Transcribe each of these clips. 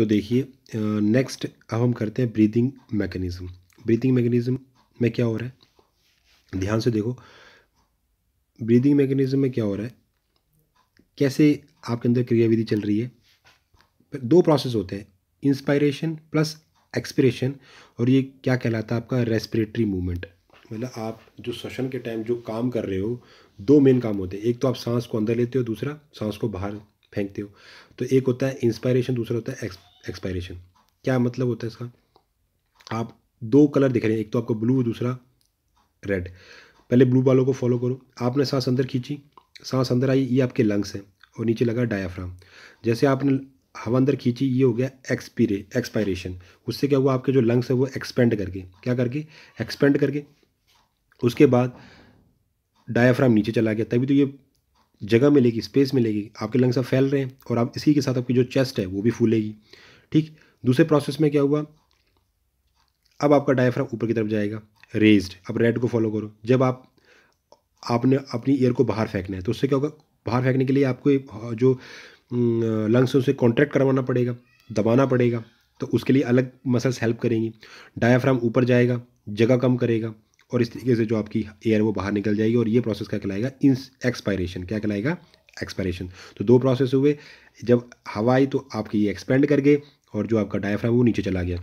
तो देखिए नेक्स्ट अब हम करते हैं ब्रीदिंग मैकेनिज़्म। ब्रीदिंग मैकेनिज़्म में क्या हो रहा है, ध्यान से देखो। ब्रीदिंग मैकेनिज़्म में क्या हो रहा है, कैसे आपके अंदर क्रियाविधि चल रही है। दो प्रोसेस होते हैं, इंस्पायरेशन प्लस एक्सपिरेशन, और ये क्या कहलाता है आपका रेस्पिरेटरी मूवमेंट। मतलब आप जो श्वसन के टाइम जो काम कर रहे हो, दो मेन काम होते हैं। एक तो आप सांस को अंदर लेते हो, दूसरा सांस को बाहर फेंकते हो। तो एक होता है इंस्पायरेशन, दूसरा होता है एक्सपायरेशन। क्या मतलब होता है इसका, आप दो कलर दिख रहे हैं, एक तो आपको ब्लू, दूसरा रेड। पहले ब्लू वालों को फॉलो करो। आपने सांस अंदर खींची, सांस अंदर आई, ये आपके लंग्स हैं, और नीचे लगा डायाफ्राम। जैसे आपने हवा अंदर खींची, ये हो गया एक्सपायरेशन। उससे क्या हुआ, आपके जो लंग्स है वो एक्सपेंड करके, क्या करके, एक्सपेंड करके, उसके बाद डायाफ्राम नीचे चला गया। तभी तो ये जगह मिलेगी, स्पेस मिलेगी। आपके लंग्स अब फैल रहे हैं, और आप इसी के साथ आपकी जो चेस्ट है वो भी फूलेगी। ठीक। दूसरे प्रोसेस में क्या हुआ, अब आपका डायफ्राम ऊपर की तरफ जाएगा, रेज्ड। अब रेड को फॉलो करो। जब आपने अपनी एयर को बाहर फेंकना है, तो उससे क्या होगा, बाहर फेंकने के लिए आपको जो लंग्स है उसे कॉन्ट्रैक्ट करवाना पड़ेगा, दबाना पड़ेगा। तो उसके लिए अलग मसल्स हेल्प करेंगी। डायाफ्राम ऊपर जाएगा, जगह कम करेगा, और इस तरीके से जो आपकी एयर वो बाहर निकल जाएगी। और ये प्रोसेस क्या कहलाएगा, एक्सपायरेशन। क्या कहलाएगा, एक्सपायरेशन। तो दो प्रोसेस हुए। जब हवा आई तो आपकी ये एक्सपेंड कर गए, और जो आपका डायाफ्राम वो नीचे चला गया।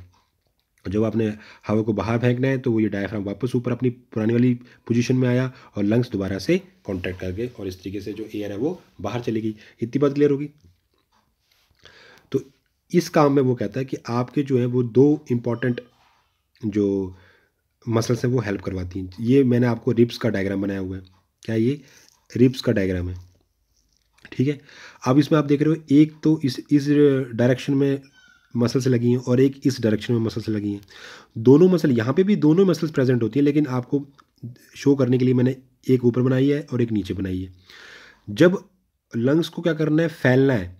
जब आपने हवा को बाहर फेंकना है, तो वो ये डायफ्राम वापस ऊपर अपनी पुरानी वाली पोजीशन में आया, और लंग्स दोबारा से कॉन्ट्रैक्ट कर गए, और इस तरीके से जो एयर है वो बाहर चली गई। इतनी बात क्लियर होगी। तो इस काम में वो कहता है कि आपके जो है वो दो इम्पॉर्टेंट जो मसल्स हैं वो हेल्प करवाती हैं। ये मैंने आपको रिब्स का डायग्राम बनाया हुआ है। क्या ये रिब्स का डायग्राम है, ठीक है। अब इसमें आप देख रहे हो, एक तो इस डायरेक्शन में मसल से लगी हैं, और एक इस डायरेक्शन में मसल से लगी हैं। दोनों मसल, यहाँ पे भी दोनों मसल्स प्रेजेंट होती हैं, लेकिन आपको शो करने के लिए मैंने एक ऊपर बनाई है और एक नीचे बनाई है। जब लंग्स को क्या करना है, फैलना है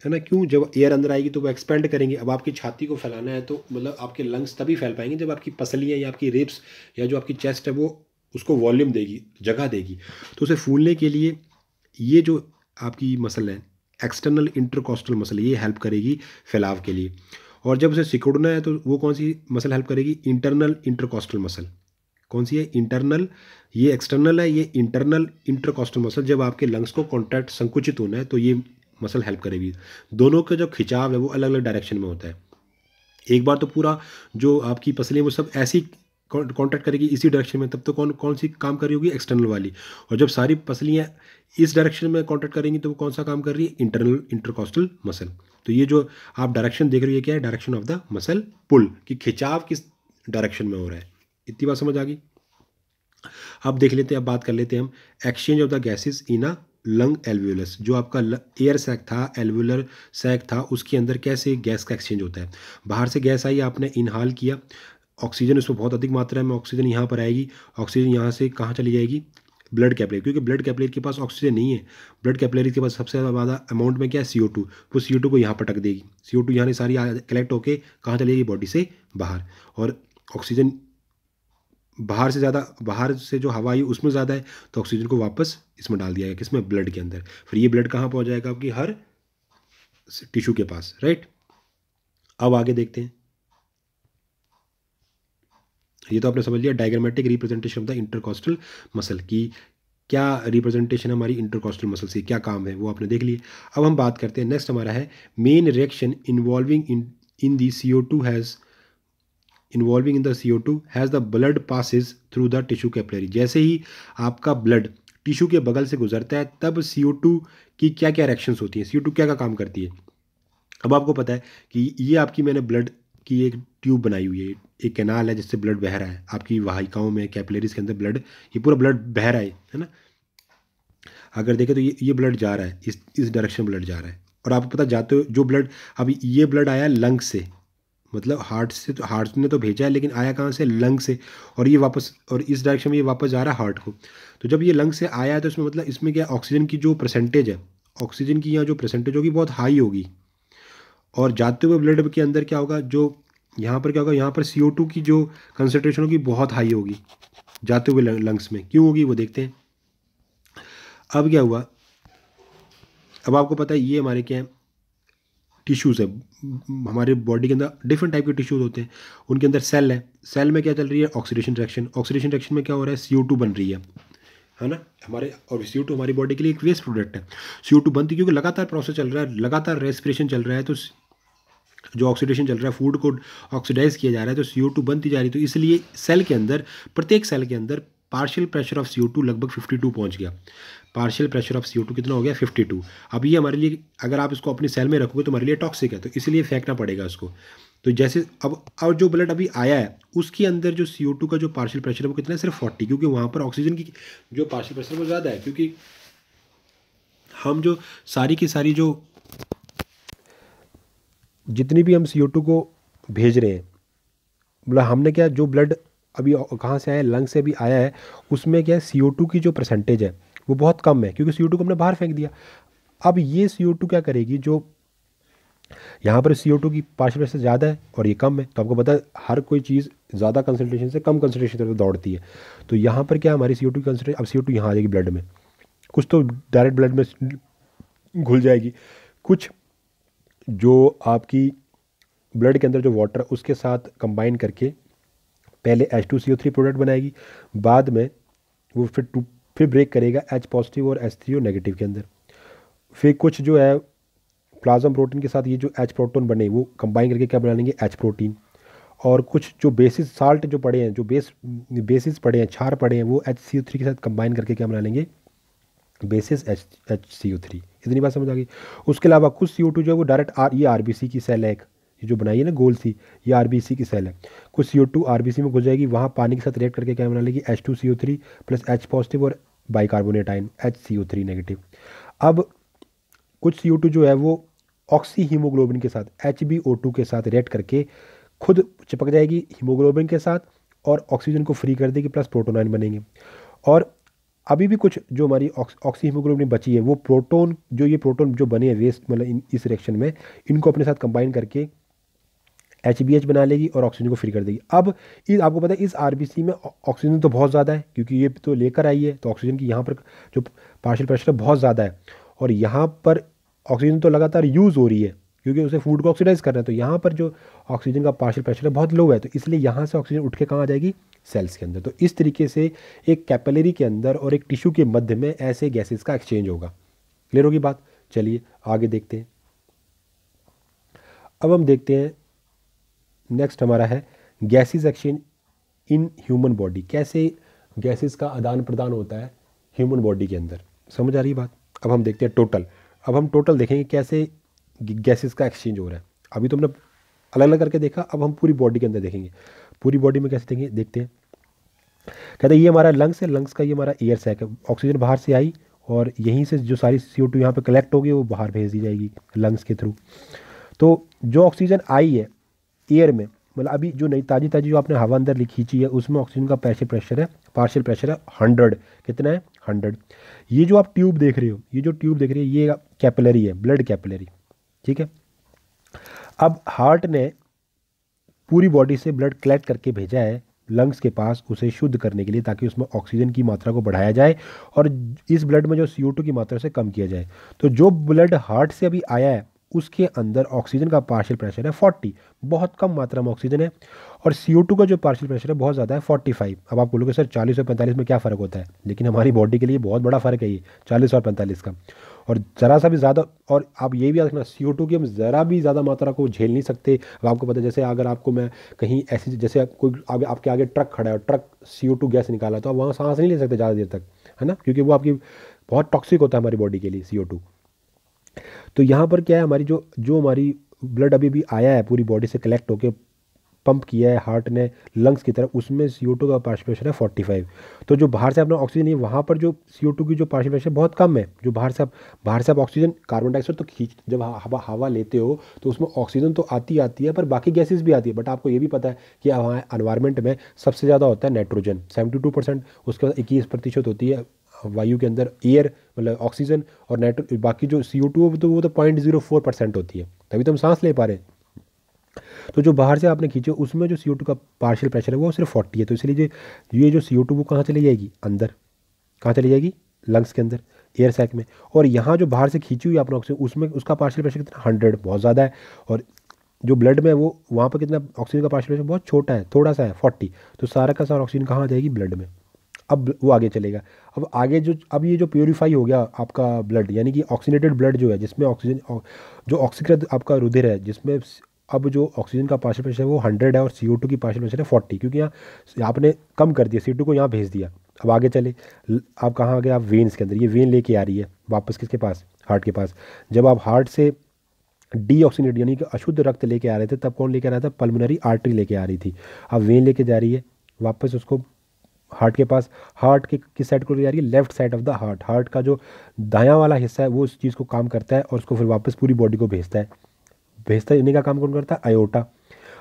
ना। क्यों, जब एयर अंदर आएगी तो वो एक्सपेंड करेंगे। अब आपकी छाती को फैलाना है, तो मतलब आपके लंग्स तभी फैल पाएंगे जब आपकी पसलियाँ या आपकी रिब्स या जो आपकी चेस्ट है वो उसको वॉल्यूम देगी, जगह देगी। तो उसे फूलने के लिए ये जो आपकी मसल है, एक्सटर्नल इंटरकॉस्टल मसल, ये हेल्प करेगी फैलाव के लिए। और जब उसे सिकुड़ना है, तो वो कौन सी मसल हेल्प करेगी, इंटरनल इंटरकॉस्टल मसल। कौन सी है, इंटरनल। ये एक्सटर्नल है, ये इंटरनल इंटरकॉस्टल मसल। जब आपके लंग्स को कॉन्ट्रैक्ट, संकुचित होना है, तो ये मसल हेल्प करेगी। दोनों का जो खिंचाव है वो अलग अलग डायरेक्शन में होता है। एक बार तो पूरा जो आपकी पसलियाँ वो सब ऐसी कॉन्ट्रैक्ट करेगी इसी डायरेक्शन में, तब तो कौन कौन सी काम कर रही होगी, एक्सटर्नल वाली। और जब सारी पसलियाँ इस डायरेक्शन में कॉन्ट्रैक्ट करेंगी, तो वो कौन सा काम कर रही है, इंटरनल इंटरकॉस्टल मसल। तो ये जो आप डायरेक्शन देख रहे हो, ये क्या है, डायरेक्शन ऑफ द मसल पुल, कि खिंचाव किस डायरेक्शन में हो रहा है। इतनी बात समझ आ गई। अब देख लेते हैं, अब बात कर लेते हैं हम exchange of the gases in a lung alveolus. जो आपका एयर सैक था, एल्वुलर सैक था, उसके अंदर कैसे गैस का एक्सचेंज होता है। बाहर से गैस आई, आपने इनहाल किया, ऑक्सीजन उसमें बहुत अधिक मात्रा में ऑक्सीजन यहाँ पर आएगी। ऑक्सीजन यहाँ से कहाँ चली जाएगी, ब्लड कैपिलरी, क्योंकि ब्लड कैपिलरी के पास ऑक्सीजन नहीं है। ब्लड कैपिलरी के पास सबसे ज़्यादा अमाउंट में क्या है, CO2। वो CO2 को यहाँ पटक देगी। CO2 यहाँ से सारी कलेक्ट होके कहाँ चली जाएगी, बॉडी से बाहर। और ऑक्सीजन बाहर से ज़्यादा, बाहर से जो हवा आई उसमें ज़्यादा है, तो ऑक्सीजन को वापस इसमें डाल दिया गया, किसमें, ब्लड के अंदर। फिर ये ब्लड कहाँ पहुँच जाएगा, आपकी हर टिश्यू के पास, राइट। अब आगे देखते हैं। ये तो आपने समझ लिया, diagrammatic representation of the intercostal muscle की क्या रिप्रेजेंटेशन हमारी इंटरकॉस्टल मसल से, क्या काम है, वो आपने देख लिए। अब हम बात करते हैं, नेक्स्ट हमारा है main reaction involving in the CO2 has involving in the CO2 has the blood passes through the tissue capillary. जैसे ही आपका ब्लड टिश्यू के बगल से गुजरता है, तब CO2 की क्या क्या रिएक्शंस होती हैं, CO2 क्या क्या काम करती है। अब आपको पता है कि ये आपकी मैंने ब्लड की एक ट्यूब बनाई हुई है, एक कैनाल है जिससे ब्लड बह रहा है आपकी वाहिकाओं में, कैपिलरीज के अंदर ब्लड, ये पूरा ब्लड बह रहा है ना। अगर देखें तो ये ब्लड जा रहा है, इस डायरेक्शन में ब्लड जा रहा है। और आपको पता, जाते हो जो ब्लड, अभी ये ब्लड आया लंग से, मतलब हार्ट से, तो हार्ट ने तो भेजा है, लेकिन आया कहाँ से, लंग से। और ये वापस, और इस डायरेक्शन में ये वापस जा रहा है हार्ट को। तो जब ये लंग से आया है, तो इसमें मतलब इसमें क्या, ऑक्सीजन की जो परसेंटेज है, ऑक्सीजन की यहाँ जो परसेंटेज होगी बहुत हाई होगी। और जाते हुए ब्लड के अंदर क्या होगा, जो यहाँ पर क्या होगा, यहाँ पर CO2 की जो कंसनट्रेशन होगी बहुत हाई होगी जाते हुए लंग्स में। क्यों होगी वो देखते हैं। अब क्या हुआ, अब आपको पता है ये हमारे क्या है, टिश्यूज़ है, हमारे बॉडी के अंदर डिफरेंट टाइप के टिश्यूज़ होते हैं, उनके अंदर सेल है। सेल में क्या चल रही है? Oxidation reaction. ऑक्सीडेशन रिएक्शन में क्या हो रहा है? CO2 बन रही है ना हमारे, और CO2 हमारी बॉडी के लिए एक वेस्ट प्रोडक्ट है। CO2 बनती क्योंकि लगातार प्रोसेस चल रहा है, लगातार रेस्पिरेशन चल रहा है, तो जो ऑक्सीडेशन चल रहा है, फूड को ऑक्सीडाइज किया जा रहा है, तो CO2 बनती जा रही है। तो इसलिए सेल के अंदर, प्रत्येक सेल के अंदर पार्शियल प्रेशर ऑफ CO2 लगभग 52 पहुंच गया। पार्शियल प्रेशर ऑफ CO2 कितना हो गया? 52। अब ये हमारे लिए, अगर आप इसको अपनी सेल में रखोगे तो हमारे लिए टॉक्सिक है, तो इसलिए फेंकना पड़ेगा उसको। तो जैसे अब जो ब्लड अभी आया है उसके अंदर जो CO2 का जो पार्शियल प्रेशर है वो कितना है? सिर्फ 40, क्योंकि वहाँ पर ऑक्सीजन की जो पार्शियल प्रेशर है वो ज़्यादा है, क्योंकि हम जो सारी की सारी जो जितनी भी हम CO2 को भेज रहे हैं, मतलब हमने क्या, जो ब्लड अभी कहाँ से आया है? लंग से भी आया है, उसमें क्या है, CO2 की जो परसेंटेज है वो बहुत कम है, क्योंकि CO2 को हमने बाहर फेंक दिया। अब ये CO2 क्या करेगी, जो यहाँ पर CO2 की पार्शियल प्रेशर ज़्यादा है और ये कम है, तो आपको पता है हर कोई चीज़ ज़्यादा कंसनट्रेशन से कम कंसनट्रेशन तरफ दौड़ती है। तो यहाँ पर क्या, हमारी CO2 की कंसनट्रेशन, अब CO2 यहाँ आ जाएगी ब्लड में, कुछ तो डायरेक्ट ब्लड में घुल जाएगी, कुछ जो आपकी ब्लड के अंदर जो वाटर उसके साथ कंबाइन करके पहले H2CO3 प्रोडक्ट बनाएगी, बाद में वो फिर ब्रेक करेगा H पॉजिटिव और H3O नेगेटिव के अंदर। फिर कुछ जो है प्लाज्मा प्रोटीन के साथ ये जो H प्रोटोन बने वो कंबाइन करके क्या बना लेंगे? H protein. और कुछ जो बेसिस साल्ट जो पड़े हैं, जो बेसिस पड़े हैं, क्षार पड़े हैं, वो HCO3 के साथ कंबाइन करके क्या बना लेंगे? Basis HCO3। इतनी बात समझ आ गई। उसके अलावा कुछ CO2 जो है वो डायरेक्ट ये RBC की सेल है, एक ये जो बनाई है ना गोल सी, ये RBC की सेल है। कुछ CO2 RBC में घुस जाएगी, वहाँ पानी के साथ रिएक्ट करके क्या बना लेगी? H2CO3 प्लस H पॉजिटिव और बाइकार्बोनेट आयन HCO3 नेगेटिव। अब कुछ CO2 जो है वो ऑक्सी हीमोग्लोबिन के साथ HbO2 के साथ रिएक्ट करके खुद चिपक जाएगी हीमोग्लोबिन के साथ और ऑक्सीजन को फ्री कर देगी, प्लस प्रोटोन आयन बनेंगे। और अभी भी कुछ जो हमारी ऑक्सी हीमोग्लोबिन बची है, वो प्रोटोन ये प्रोटोन जो बने हैं वेस्ट, मतलब इस रिएक्शन में, इनको अपने साथ कंबाइन करके HBH बना लेगी और ऑक्सीजन को फ्री कर देगी। अब आपको पता है इस RBC में ऑक्सीजन तो बहुत ज़्यादा है, क्योंकि ये तो लेकर आई है, तो ऑक्सीजन की यहाँ पर जो पार्शियल प्रेशर है बहुत ज़्यादा है, और यहाँ पर ऑक्सीजन तो लगातार यूज़ हो रही है क्योंकि उसे फूड को ऑक्सीडाइज करना है। तो यहाँ पर जो ऑक्सीजन का पार्शियल प्रेशर है बहुत लो है, तो इसलिए यहाँ से ऑक्सीजन उठ के कहाँ आ जाएगी? सेल्स के अंदर। तो इस तरीके से एक कैपिलरी के अंदर और एक टिश्यू के मध्य में ऐसे गैसेस का एक्सचेंज होगा। क्लियर होगी बात? चलिए आगे देखते हैं। अब हम देखते हैं नेक्स्ट हमारा है gases exchange in human body. कैसे गैसेस का आदान प्रदान होता है ह्यूमन बॉडी के अंदर, समझ आ रही बात? अब हम देखते हैं टोटल। अब हम टोटल देखेंगे कैसे गैसेस का एक्सचेंज हो रहा है। अभी तो हमने अलग अलग करके देखा, अब हम पूरी बॉडी के अंदर देखेंगे। पूरी बॉडी में कैसे देखेंगे, देखते हैं। कहते हैं ये हमारा लंग्स है, लंग्स का ये हमारा एयर सैक है। ऑक्सीजन बाहर से आई और यहीं से जो सारी CO2 यहाँ पे कलेक्ट होगी वो बाहर भेज दी जाएगी लंग्स के थ्रू। तो जो ऑक्सीजन आई है एयर में, मतलब अभी जो नई ताज़ी जो आपने हवा अंदर खींची है, उसमें ऑक्सीजन का पार्शियल प्रेशर है 100। कितना है? 100। ये जो आप ट्यूब देख रहे हो, ये कैपिलरी है, ब्लड कैपिलरी, ठीक है। अब हार्ट ने पूरी बॉडी से ब्लड कलेक्ट करके भेजा है लंग्स के पास उसे शुद्ध करने के लिए, ताकि उसमें ऑक्सीजन की मात्रा को बढ़ाया जाए और इस ब्लड में जो CO2 की मात्रा से कम किया जाए। तो जो ब्लड हार्ट से अभी आया है उसके अंदर ऑक्सीजन का पार्शियल प्रेशर है 40, बहुत कम मात्रा में ऑक्सीजन है, और CO2 का जो पार्शियल प्रेशर है बहुत ज़्यादा है 45। अब आप बोलोगे सर 40 और 45 में क्या फ़र्क होता है, लेकिन हमारी बॉडी के लिए बहुत बड़ा फ़र्क है ये 40 और 45 का। और ज़रा सा भी ज़्यादा, और आप ये भी याद रखना CO2 की हम ज़रा भी ज़्यादा मात्रा को झेल नहीं सकते। अब आपको पता है, जैसे अगर आपको मैं कहीं ऐसी, जैसे कोई आपके आगे ट्रक खड़ा है, ट्रक CO2 गैस निकाला, तो आप वहाँ सांस नहीं ले सकते ज़्यादा देर तक, है ना, क्योंकि वो आपकी बहुत टॉक्सिक होता है हमारी बॉडी के लिए CO2। तो यहाँ पर क्या है, हमारी जो हमारी ब्लड अभी भी आया है पूरी बॉडी से कलेक्ट होकर पंप किया है हार्ट ने लंग्स की तरफ, उसमें CO2 का पार्शियल प्रेशर है 45। तो जो बाहर से अपना ऑक्सीजन है, वहाँ पर जो CO2 की जो पार्शियल प्रेशर बहुत कम है। जो बाहर से आप ऑक्सीजन, कार्बन डाइऑक्साइड तो जब हवा लेते हो तो उसमें ऑक्सीजन तो आती है, पर बाकी गैसेज भी आती है। बट आपको ये भी पता है कि वहाँ एनवायरनमेंट में सबसे ज़्यादा होता है नाइट्रोजन 72%, उसके बाद 21% होती है वायु के अंदर एयर, मतलब ऑक्सीजन, और बाकी जो CO2 तो वो तो 0.04% होती है, तभी तो हम सांस ले पा रहे हैं। तो जो बाहर से आपने खींचे उसमें जो CO2 का पार्शियल प्रेशर है वो सिर्फ 40 है। तो इसलिए ये जो CO2 वो कहाँ चली जाएगी? अंदर। कहाँ चली जाएगी? लंग्स के अंदर। एयर सैक में। और यहाँ जो बाहर से खींची हुई आपने ऑक्सीजन, उसमें उसका पार्शियल प्रेशर कितना 100, बहुत ज़्यादा है। और जो ब्लड में है वो वहाँ पर कितना ऑक्सीजन का पार्शियल प्रेशर बहुत छोटा है, थोड़ा सा है 40। तो सारा का सारा ऑक्सीजन कहाँ आ जाएगी, ब्लड में। अब वो आगे चलेगा। अब आगे जो अब ये जो प्योरीफाई हो गया आपका ब्लड, यानी कि ऑक्सीनेटेड ब्लड जो है, जिसमें ऑक्सीजन जो ऑक्सीकृत आपका रुधिर है, जिसमें अब जो ऑक्सीजन का पार्शियल प्रेशर है वो 100 है और CO2 की पार्शियल प्रेशर है 40, क्योंकि यहाँ आपने कम कर दिया, CO2 को यहाँ भेज दिया। अब आगे चले, आप कहाँ आ गए, आप वेन्स के अंदर। ये वेन लेके आ रही है वापस किसके पास, हार्ट के पास। जब आप हार्ट से डीऑक्सीनेट यानी कि अशुद्ध रक्त लेके आ रहे थे, तब कौन लेके आ रहा था, पल्मोनरी आर्टरी लेके आ रही थी। अब वेन लेके जा रही है वापस उसको हार्ट के पास। हार्ट के किस साइड को ले जा रही है, left side of the heart. Heart का जो दायां वाला हिस्सा है वो उस चीज़ को काम करता है और उसको फिर वापस पूरी बॉडी को भेजता है। भेजता है, इन्हीं का काम कौन करता है, आयोटा।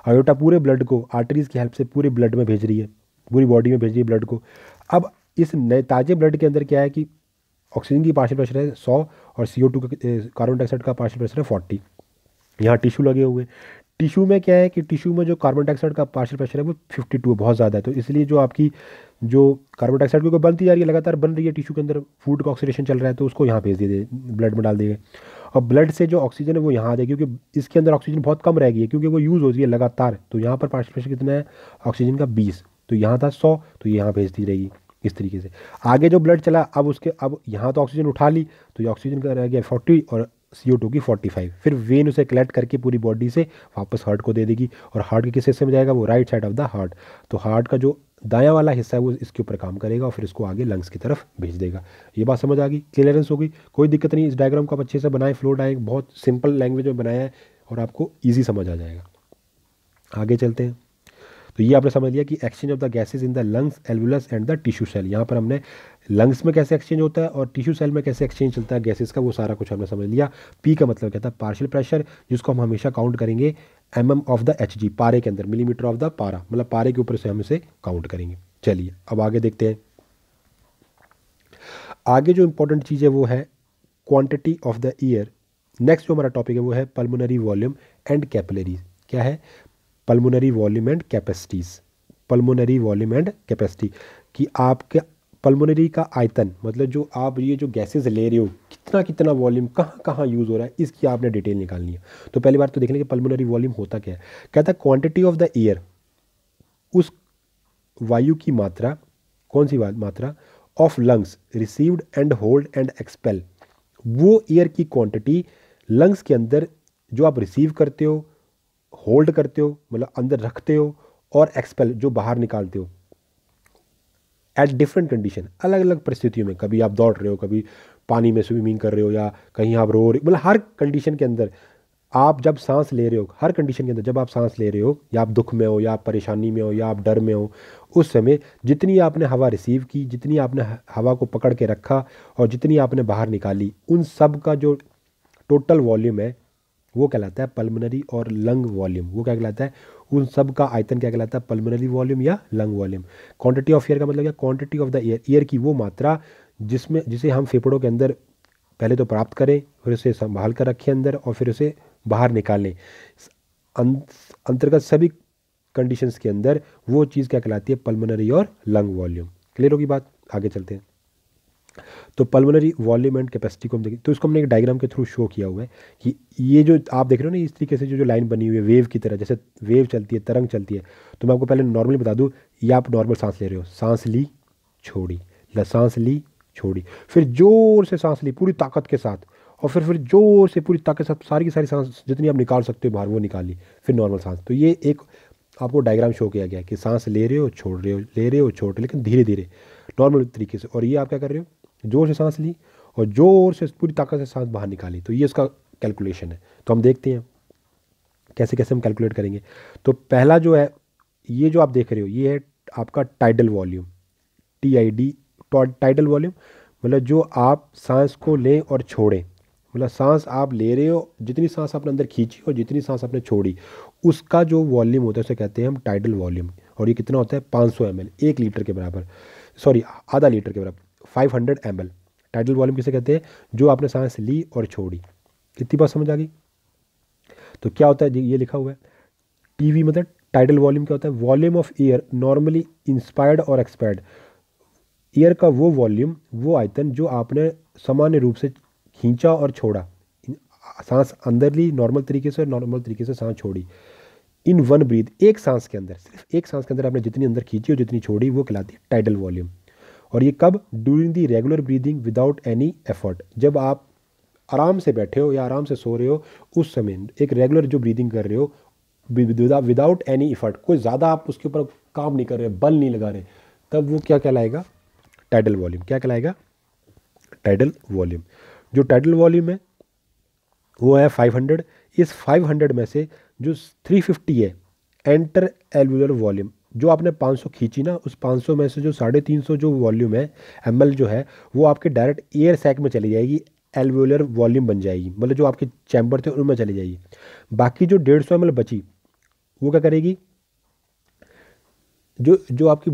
आयोटा पूरे ब्लड को आर्टरीज की हेल्प से पूरे ब्लड में भेज रही है, पूरी बॉडी में भेज रही है ब्लड को। अब इस नए ताजे ब्लड के अंदर क्या है कि ऑक्सीजन की पार्शियल प्रेशर है 100 और CO2 का, कार्बन डाइऑक्साइड का पार्शियल प्रेशर है 40। यहाँ टिश्यू लगे हुए। टिश्यू में क्या है कि टिश्यू में जो कार्बन डाइऑक्साइड का पार्शियल प्रेशर है वो 52 बहुत ज़्यादा है। तो इसलिए जो आपकी जो कार्बन डाइऑक्साइड क्योंकि बनती जा रही है, लगातार बन रही है टिश्यू के अंदर, फूड का ऑक्सीडेशन चल रहा है, तो उसको यहाँ भेज दिए, ब्लड में डाल दिए। और ब्लड से जो ऑक्सीजन है वो यहाँ आ जाएगी, क्योंकि इसके अंदर ऑक्सीजन बहुत कम रह गई है क्योंकि वो यूज़ हो रही है लगातार। तो यहाँ पर पार्शियल प्रेशर कितना है ऑक्सीजन का 20, तो यहाँ था 100, तो ये यहाँ भेजती रहेगी इस तरीके से। आगे जो ब्लड चला, अब यहाँ तो ऑक्सीजन उठा ली, तो ये ऑक्सीजन का रह गया 40 और CO2 की 45। फिर वेन उसे कलेक्ट करके पूरी बॉडी से वापस हार्ट को दे देगी। और हार्ट के किस हिस्से में जाएगा, वो right side of the heart. तो हार्ट का जो दायां वाला हिस्सा है वो इसके ऊपर काम करेगा और फिर इसको आगे लंग्स की तरफ भेज देगा। ये बात समझ आ गई, क्लियरेंस हो गई, कोई दिक्कत नहीं। इस डायग्राम को आप अच्छे से बनाए, फ्लो डायग्राम बहुत सिंपल लैंग्वेज में बनाया है और आपको ईजी समझ आ जाएगा। आगे चलते हैं। तो ये आपने समझ लिया कि exchange of the gases in the lungs, alveolus and the tissue cell. यहाँ पर हमने लंग्स में कैसे एक्सचेंज होता है और टिश्यू सेल में कैसे एक्सचेंज चलता है गैसेज का, वो सारा कुछ हमने समझ लिया। पी का मतलब क्या था, पार्शियल प्रेशर, जिसको हम हमेशा काउंट करेंगे ऑफ द HG, पारे के अंदर, मिलीमीटर ऑफ द पारा, मतलब पारे के ऊपर से हम इसे काउंट करेंगे। चलिए अब आगे देखते हैं। आगे जो इंपॉर्टेंट चीज़ है वो है quantity of the year. Next जो हमारा टॉपिक है वो है पल्मोनरी वॉल्यूम एंड कैपिलरीज। क्या है, pulmonary volume and capacities. Pulmonary volume and capacity कि आपके पल्मोनरी का आयतन, मतलब जो आप ये जो गैसेस ले रहे हो, कितना कितना वॉल्यूम कहाँ कहाँ यूज़ हो रहा है, इसकी आपने डिटेल निकालनी है। तो पहली बार तो देख लेंगे पल्मोनरी वॉल्यूम होता क्या है। कहता है क्वांटिटी ऑफ द एयर, उस वायु की मात्रा, कौन सी मात्रा, of lungs received and hold and expel. वो एयर की क्वांटिटी लंग्स के अंदर जो आप रिसीव करते हो, होल्ड करते हो मतलब अंदर रखते हो, और एक्सपेल जो बाहर निकालते हो, एट डिफरेंट कंडीशन, अलग अलग परिस्थितियों में। कभी आप दौड़ रहे हो, कभी पानी में स्विमिंग कर रहे हो, या कहीं आप रो रहे हो, मतलब हर कंडीशन के अंदर आप जब सांस ले रहे हो, हर कंडीशन के अंदर जब आप सांस ले रहे हो, या आप दुख में हो, या आप परेशानी में हो, या आप डर में हो, उस समय जितनी आपने हवा रिसीव की, जितनी आपने हवा को पकड़ के रखा और जितनी आपने बाहर निकाली, उन सब का जो टोटल वॉल्यूम है वो कहलाता है पल्मोनरी और लंग वॉल्यूम। वो क्या कहलाता है, उन सब का आयतन क्या कहलाता है, पल्मोनरी वॉल्यूम या lung volume. Quantity of air का मतलब क्या, quantity of the air, air की वो मात्रा जिसे हम फेफड़ों के अंदर पहले तो प्राप्त करें, फिर उसे संभाल कर रखें अंदर और फिर उसे बाहर निकालें। अंतर्गत सभी कंडीशंस के अंदर वो चीज़ क्या कहलाती है, पल्मोनरी और लंग वॉल्यूम। क्लियर होगी बात, आगे चलते हैं। तो पल्मोनरी वॉल्यूम एंड कैपेसिटी को हम देखें तो इसको हमने एक डायग्राम के थ्रू शो किया हुआ है कि ये जो आप देख रहे हो ना, इस तरीके से जो लाइन बनी हुई है वेव की तरह, जैसे वेव चलती है, तरंग चलती है। तो मैं आपको पहले नॉर्मली बता दूँ, ये आप नॉर्मल सांस ले रहे हो, सांस ली छोड़ी, सांस ली छोड़ी, फिर जोर से सांस ली पूरी ताकत के साथ, और फिर जोर से पूरी ताकत के साथ सारी की सारी सांस जितनी आप निकाल सकते हो बाहर वो निकाल ली, फिर नॉर्मल सांस। तो ये एक आपको डायग्राम शो किया गया कि सांस ले रहे हो छोड़ रहे हो, ले रहे हो छोड़ रहे हो, लेकिन धीरे धीरे नॉर्मल तरीके से। और ये आप क्या कर रहे हो, जोर से सांस ली और जोर से पूरी ताकत से सांस बाहर निकाली। तो ये उसका कैलकुलेशन है। तो हम देखते हैं कैसे कैसे हम कैलकुलेट करेंगे। तो पहला जो है, ये जो आप देख रहे हो, ये है आपका tidal volume, TID, tidal volume. मतलब जो आप सांस को लें और छोड़ें, मतलब सांस आप ले रहे हो, जितनी सांस आपने अंदर खींची और जितनी सांस आपने छोड़ी, उसका जो वॉल्यूम होता है उसे कहते हैं हम टाइडल वॉल्यूम। और ये कितना होता है, 500 ml, 1 लीटर के बराबर, सॉरी आधा लीटर के बराबर, 500 ml। टाइडल वॉल्यूम किसे कहते हैं, जो आपने सांस ली और छोड़ी। कितनी बात समझ आ गई। तो क्या होता है, ये लिखा हुआ है TV, मतलब टाइडल वॉल्यूम क्या होता है, volume of air normally inspired और एक्सपायर्ड। एयर का वो वॉल्यूम, वो आयतन जो आपने सामान्य रूप से खींचा और छोड़ा, सांस अंदर ली नॉर्मल तरीके से और नॉर्मल तरीके से सांस छोड़ी, इन वन ब्रीथ, एक सांस के अंदर, सिर्फ एक सांस के अंदर आपने जितनी अंदर खींची और जितनी छोड़ी, वो कहलाती है टाइडल वॉल्यूम। और ये कब? During the regular breathing without any effort, जब आप आराम से बैठे हो या आराम से सो रहे हो उस समय एक रेगुलर जो ब्रीदिंग कर रहे हो विदाउट एनी एफर्ट, कोई ज़्यादा आप उसके ऊपर काम नहीं कर रहे, बल नहीं लगा रहे, तब वो क्या कहलाएगा? Tidal volume. क्या कहलाएगा? Tidal volume. जो टाइडल वॉल्यूम है वो है 500। इस 500 में से जो 350 है एंटर एल्वुलर वॉल्यूम, जो आपने 500 खींची ना, उस 500 में से जो 350 जो वॉल्यूम है ml जो है, वो आपके डायरेक्ट एयर सैक में चली जाएगी, एल्वुलर वॉल्यूम बन जाएगी, मतलब जो आपके चैम्बर थे उनमें चली जाएगी। बाकी जो 150 ml बची वो क्या करेगी? जो जो आपकी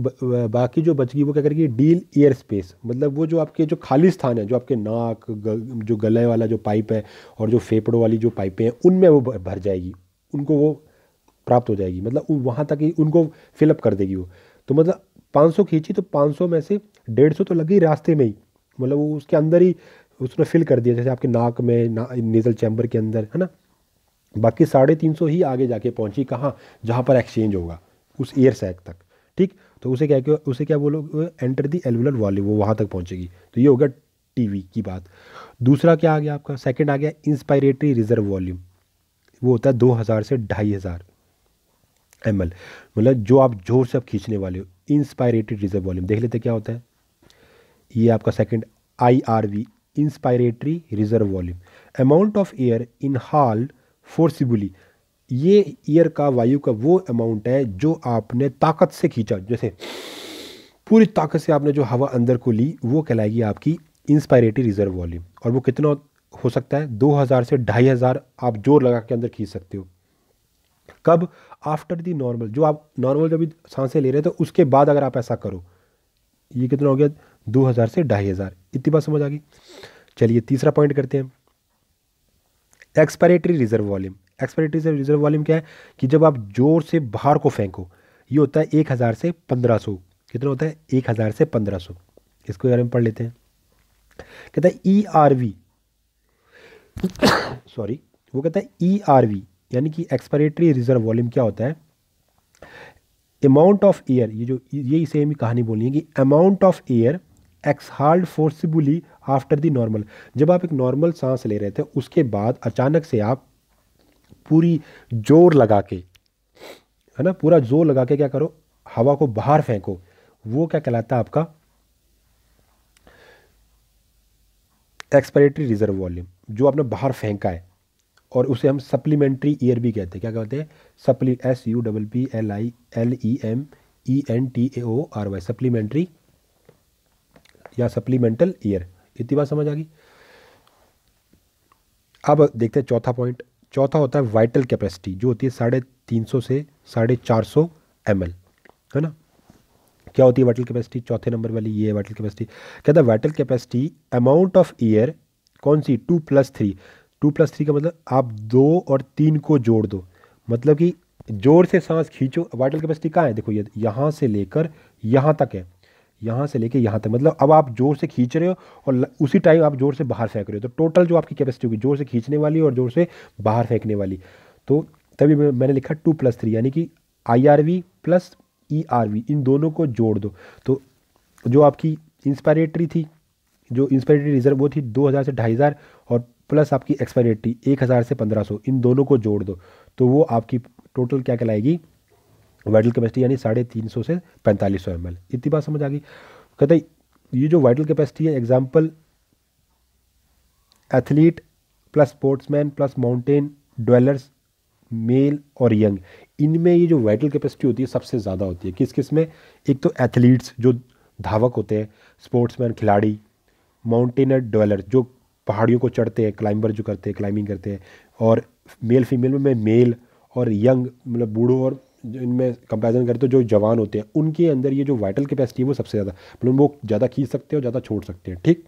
बाकी जो बच गई वो क्या करेगी? डील एयर स्पेस, मतलब वो जो आपके जो खाली स्थान है, जो आपके नाक जो गले वाला जो पाइप है और जो फेफड़ों वाली जो पाइपें हैं उनमें वो भर जाएगी, उनको वो प्राप्त हो जाएगी, मतलब वहाँ तक ही उनको फिलअप कर देगी वो। तो मतलब 500 खींची तो 500 में से 150 तो लगी रास्ते में ही, मतलब वो उसके अंदर ही उसने फिल कर दिया, जैसे आपके नाक में नेजल चैम्बर के अंदर है ना। बाकी 350 ही आगे जाके पहुंची कहाँ? जहाँ पर एक्सचेंज होगा, उस एयर सैक तक। ठीक, तो उसे क्या बोलोगे? एंटर दी एल्वुलर वॉल्यूम, वो वहाँ तक पहुँचेगी। तो ये हो गया टीवी की बात। दूसरा क्या आ गया आपका? सेकंड आ गया इंस्पायरेटरी रिजर्व वॉल्यूम, वो होता है 2000 से 2500 ml, मतलब जो आप जोर से आप खींचने वाले हो। इंस्पायरेटरी रिजर्व वॉल्यूम देख लेते क्या होता है। ये आपका second IRV, inspiratory reserve volume, amount of air inhaled forcibly, ये एयर का, वायु का वो अमाउंट है जो आपने ताकत से खींचा, जैसे पूरी ताकत से आपने जो हवा अंदर को ली, वो कहलाएगी आपकी इंस्पायरेटरी रिजर्व वॉल्यूम। और वो कितना हो सकता है? 2000 से 2500 आप जोर लगा के अंदर खींच सकते हो। कब? आफ्टर दी नॉर्मल, जो आप नॉर्मल जब भी सांसें ले रहे थे उसके बाद अगर आप ऐसा करो। ये कितना हो गया? 2000 से 2500। इतनी बात समझ आ गई? चलिए तीसरा पॉइंट करते हैं, expiratory reserve volume. Expiratory reserve volume क्या है? कि जब आप जोर से बाहर को फेंको, ये होता है 1000 से 1500। कितना होता है? 1000 से 1500। इसको बारे में पढ़ लेते हैं। कहता है ERV, सॉरी, वो कहता है ERV यानी कि एक्सपायरेटरी रिजर्व वॉल्यूम क्या होता है? अमाउंट ऑफ एयर, ये सेम ही कहानी बोलनी है कि amount of air exhaled forcibly after the normal, जब आप एक नॉर्मल सांस ले रहे थे उसके बाद अचानक से आप पूरी जोर लगा के, है ना, पूरा जोर लगा के क्या करो? हवा को बाहर फेंको, वो क्या कहलाता है? आपका एक्सपायरेटरी रिजर्व वॉल्यूम, जो आपने बाहर फेंका है। और उसे हम सप्लीमेंट्री एयर भी कहते हैं। क्या कहते हैं? SUPPLILEMENTAORY, सप्लीमेंट्री या सप्लीमेंटल एयर। इतनी बात समझ आ गई? अब देखते हैं चौथा पॉइंट। चौथा होता है वाइटल कैपेसिटी, जो होती है 350 से 450 ml, है ना। क्या होती है वाइटल कैपेसिटी? चौथे नंबर वाली ये है वाइटल कैपेसिटी। कहता है vital capacity amount of air, कौन सी? 2+3। 2+3 का मतलब आप 2 और 3 को जोड़ दो, मतलब कि जोर से सांस खींचो। वाइटल कैपेसिटी कहाँ है? देखो ये यहाँ से लेकर यहाँ तक है, यहाँ से लेकर यहाँ तक, मतलब अब आप जोर से खींच रहे हो और उसी टाइम आप जोर से बाहर फेंक रहे हो। तो टोटल जो आपकी कैपेसिटी होगी जोर से खींचने वाली और जोर से बाहर फेंकने वाली, तो तभी मैंने लिखा 2+3, यानी कि IRV प्लस ERV, इन दोनों को जोड़ दो। तो जो आपकी इंस्पायरेटरी थी, जो इंस्पायरेटरी रिजर्व वो थी 2000 से 2500, और प्लस आपकी एक्सपायरेटरी 1000 से 1500, इन दोनों को जोड़ दो तो वो आपकी टोटल क्या कहलाएगी? वाइटल कैपेसिटी, यानी 350 से 4500 ml। इतनी बात समझ आ गई? कहते हैं ये जो वाइटल कैपेसिटी है, example athlete plus sportsman plus mountain dwellers, male और यंग, इनमें ये जो वाइटल कैपेसिटी होती है सबसे ज़्यादा होती है। किस किस में? एक तो एथलीट्स जो धावक होते हैं, स्पोर्ट्समैन खिलाड़ी, माउंटेनर ड्वेलर जो पहाड़ियों को चढ़ते हैं, क्लाइंबर जो करते हैं, क्लाइंबिंग करते हैं, और मेल फीमेल में मेल, और यंग मतलब बूढ़ों, और इनमें कंपैरिजन करें तो जो जवान होते हैं उनके अंदर ये जो वाइटल कैपेसिटी है वो सबसे ज़्यादा, मतलब वो ज़्यादा खींच सकते हैं और ज़्यादा छोड़ सकते हैं। ठीक,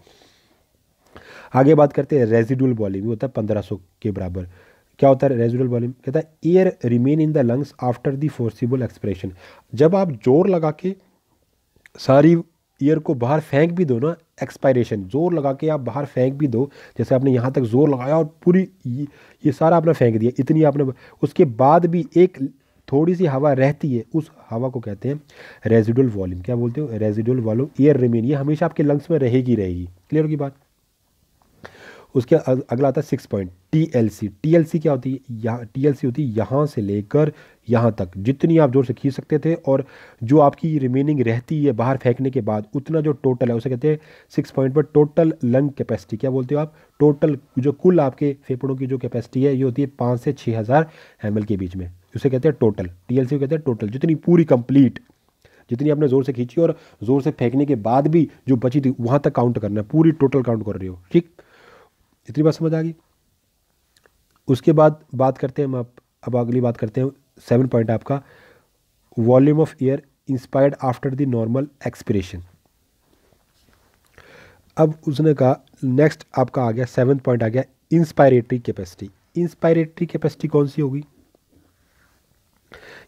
आगे बात करते हैं रेजिडुअल वॉल्यूम, होता है 1500 के बराबर। क्या होता है रेजिडुअल वॉल्यूम? कहता है air remain in the lungs after the forcible expiration, जब आप जोर लगा के सारी एयर को बाहर फेंक भी दो ना, एक्सपायरेशन, जोर लगा के आप बाहर फेंक भी दो, जैसे आपने यहाँ तक जोर लगाया और पूरी ये सारा आपने फेंक दिया, इतनी आपने, उसके बाद भी एक थोड़ी सी हवा रहती है, उस हवा को कहते हैं रेजिडुअल वॉल्यूम। क्या बोलते हो? रेजिडुअल वॉल्यूम एयर रिमेन, ये हमेशा आपके लंग्स में रहेगी रहेगी। क्लियर होगी बात? उसके अगला आता है 6 पॉइंट टीएलसी। टीएलसी क्या होती है? यहाँ टीएलसी होती है यहाँ से लेकर यहाँ तक जितनी आप जोर से खींच सकते थे, और जो आपकी रिमेनिंग रहती है बाहर फेंकने के बाद उतना जो टोटल है उसे कहते हैं 6 पॉइंट पर टोटल लंग कैपेसिटी। क्या बोलते हो आप? टोटल जो कुल आपके फेफड़ों की जो कैपेसिटी है ये होती है 5 से 6,000 ml के बीच में, उसे कहते हैं टोटल। टीएलसी को कहते हैं टोटल, जितनी पूरी कंप्लीट, जितनी आपने जोर से खींची और जोर से फेंकने के बाद भी जो बची थी वहाँ तक काउंट करना है, पूरी टोटल काउंट कर रहे हो। ठीक, इतनी बात समझ आ गई? उसके बाद बात करते हैं हम, आप अब अगली बात करते हैं 7 पॉइंट आपका volume of air inspired after the normal expiration. अब उसने कहा नेक्स्ट आपका आ गया 7 पॉइंट आ गया इंस्पायरेटरी कैपेसिटी। इंस्पायरेटरी कैपेसिटी कौन सी होगी?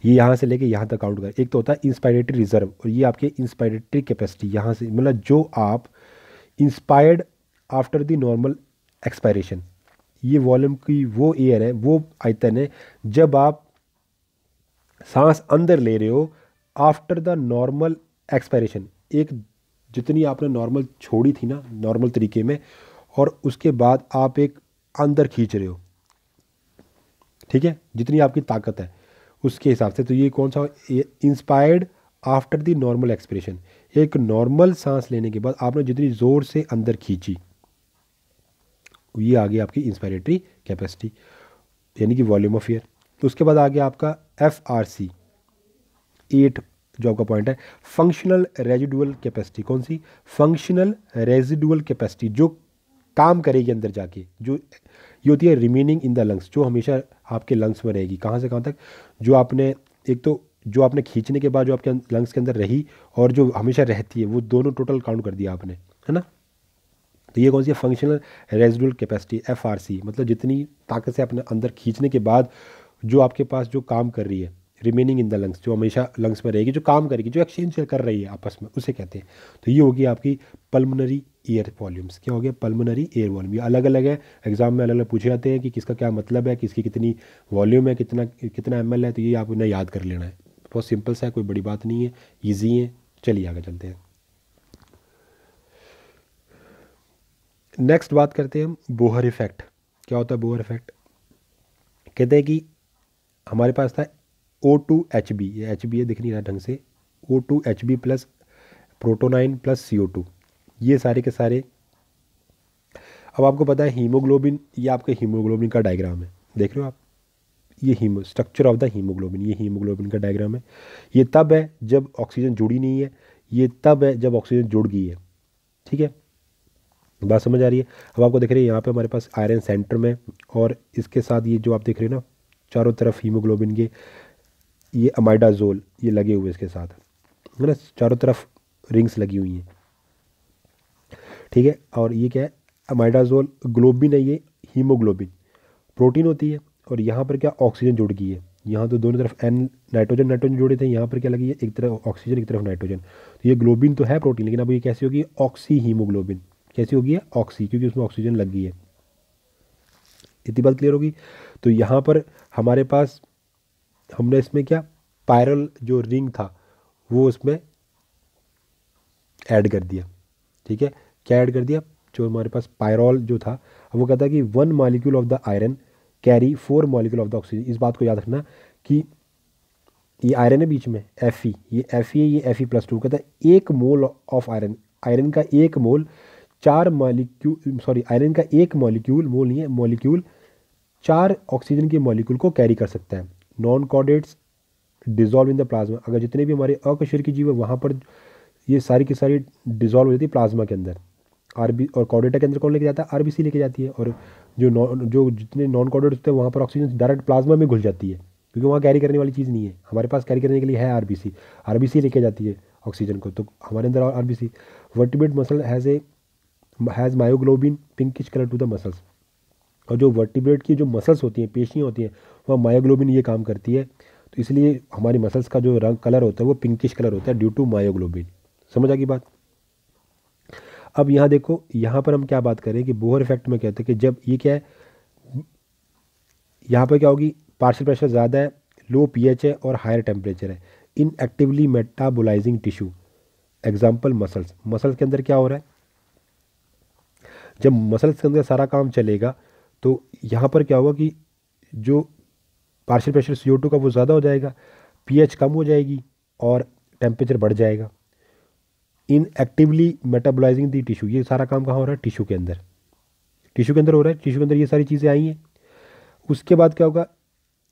ये यहाँ से लेके यहाँ तक काउंट कर, एक तो होता है इंस्पायरेटरी रिजर्व, और ये आपके इंस्पायरेटरी कैपेसिटी यहाँ से, मतलब जो आप inspired after the normal expiration, ये वॉल्यूम की वो एयर है, वो आयतन है जब आप सांस अंदर ले रहे हो आफ्टर द नॉर्मल एक्सपायरेशन, एक जितनी आपने नॉर्मल छोड़ी थी ना नॉर्मल तरीके में, और उसके बाद आप एक अंदर खींच रहे हो, ठीक है, जितनी आपकी ताकत है उसके हिसाब से। तो ये कौन सा? Inspired after the normal expiration, एक नॉर्मल सांस लेने के बाद आपने जितनी ज़ोर से अंदर खींची, ये आ गई आपकी इंस्पायरेटरी कैपेसिटी, यानी कि वॉल्यूम ऑफ एयर। तो उसके बाद आ गया आपका FRC 8 जो आपका पॉइंट है फंक्शनल रेजिडुअल कैपेसिटी। कौन सी? फंक्शनल रेजिडुअल कैपेसिटी, जो काम करेगी अंदर जाके, जो ये होती है रिमेनिंग इन द लंग्स, जो हमेशा आपके लंग्स में रहेगी। कहाँ से कहाँ तक? जो आपने, एक तो जो आपने खींचने के बाद जो आपके लंग्स के अंदर रही और जो हमेशा रहती है, वो दोनों टोटल काउंट कर दिया आपने, है ना। तो ये कौन सी है? फंक्शनल रेजिडुअल कैपेसिटी FRC, मतलब जितनी ताकत से अपने अंदर खींचने के बाद जो आपके पास जो काम कर रही है, रिमेनिंग इन द लंग्स, जो हमेशा लंग्स में रहेगी, जो काम करेगी, जो एक्सचेंज कर रही है आपस में, उसे कहते हैं। तो ये होगी आपकी पल्मोनरी एयर वॉल्यूम्स। क्या हो गया? Pulmonary air volume. ये अलग अलग है, एग्जाम में अलग अलग पूछे जाते हैं कि किसका क्या मतलब है, किसकी कितनी वॉल्यूम है, कितना कितना ml है। तो ये आपको याद कर लेना है, बहुत सिंपल सा है, कोई बड़ी बात नहीं है, ईजी है। चलिए आगे चलते हैं। नेक्स्ट बात करते हैं हम बोहर इफेक्ट। क्या होता है बोहर इफेक्ट? कहते हैं कि हमारे पास था O2HB, ये HB है, दिख नहीं रहा ढंग से, O2HB प्लस प्रोटोनाइन प्लस CO2, ये सारे के सारे। अब आपको पता है हीमोग्लोबिन, ये आपके हीमोग्लोबिन का डायग्राम है, देख रहे हो आप, ये स्ट्रक्चर ऑफ द हीमोग्लोबिन, ये हीमोग्लोबिन का डायग्राम है। ये तब है जब ऑक्सीजन जुड़ी नहीं है, ये तब है जब ऑक्सीजन जुड़ गई है। ठीक है, बात समझ आ रही है? अब आपको देख रहे हैं यहाँ पे हमारे पास आयरन सेंटर में, और इसके साथ ये जो आप देख रहे हैं ना चारों तरफ हीमोग्लोबिन के ये अमाइडाजोल ये लगे हुए इसके साथ, है ना, चारों तरफ रिंग्स लगी हुई हैं। ठीक है, और ये क्या है? अमाइडाजोल ग्लोबिन है, ये हीमोग्लोबिन प्रोटीन होती है, और यहाँ पर क्या ऑक्सीजन जुड़ गई है। यहाँ तो दोनों तरफ एन नाइट्रोजन नाइट्रोजन जुड़े थे, यहाँ पर क्या लगी है? एक तरफ ऑक्सीजन एक तरफ नाइट्रोजन। तो ये ग्लोबिन तो है प्रोटीन, लेकिन अब ये कैसी होगी? Oxy haemoglobin. कैसी होगी? ऑक्सी, क्योंकि उसमें ऑक्सीजन लग गई है। इतनी बात क्लियर होगी? तो यहाँ पर हमारे पास हमने इसमें क्या पायरल जो रिंग था वो उसमें ऐड कर दिया। ठीक है, क्या ऐड कर दिया? जो हमारे पास पायरॉल जो था, वो कहता है कि 1 molecule of the iron carry 4 molecule of the oxygen. इस बात को याद रखना कि ये आयरन है बीच में Fe, ये Fe है, ये Fe+2। कहता है 1 मोल ऑफ आयरन, आयरन का 1 मोल 4 मॉलिक्यूल, सॉरी आयरन का 1 मॉलिक्यूल, मोल नहीं है, मॉलिक्यूल 4 ऑक्सीजन के मॉलिक्यूल को कैरी कर सकता है। Non chordates dissolve in the plasma, अगर जितने भी हमारे अकशेरुकी जीव है वहाँ पर ये सारी की सारी डिजॉल्व हो जाती है प्लाज्मा के अंदर। और कॉर्डेटा के अंदर कौन लेके जाता है? RBC लेके जाती है। और जो जितने नॉन कॉर्डेट्स होते हैं वहाँ पर ऑक्सीजन डायरेक्ट प्लाज्मा में घुल जाती है, क्योंकि वहाँ कैरी करने वाली चीज़ नहीं है। हमारे पास कैरी करने के लिए है RBC लेके जाती है ऑक्सीजन को, तो हमारे अंदर RBC। Vertebrate muscle has myoglobin pinkish colour to the muscles, और जो वर्टिब्रेट की जो मसल्स होती हैं, पेशियाँ होती हैं, वहाँ मायोग्लोबिन ये काम करती है। तो इसलिए हमारी मसल्स का जो रंग कलर होता है वो पिंकिश कलर होता है ड्यू टू मायोग्लोबिन। समझ आ गई बात? अब यहाँ देखो, यहाँ पर हम क्या बात करें कि बोहर इफेक्ट में कहते हैं कि जब ये क्या है, यहाँ पर क्या होगी, पार्शियल प्रेशर ज़्यादा है, लो पीएच है और हायर टेम्परेचर है, in actively metabolising tissue, example muscles. Muscles के अंदर क्या हो रहा है, जब मसल्स के अंदर सारा काम चलेगा तो यहाँ पर क्या होगा कि जो पार्शियल प्रेशर CO2 का वो ज़्यादा हो जाएगा, पीएच कम हो जाएगी और टेम्परेचर बढ़ जाएगा। इन एक्टिवली मेटाबोलाइजिंग दी टिश्यू, ये सारा काम कहाँ हो रहा है, टिश्यू के अंदर, टिश्यू के अंदर हो रहा है, टिश्यू के अंदर ये सारी चीज़ें आई हैं। उसके बाद क्या होगा,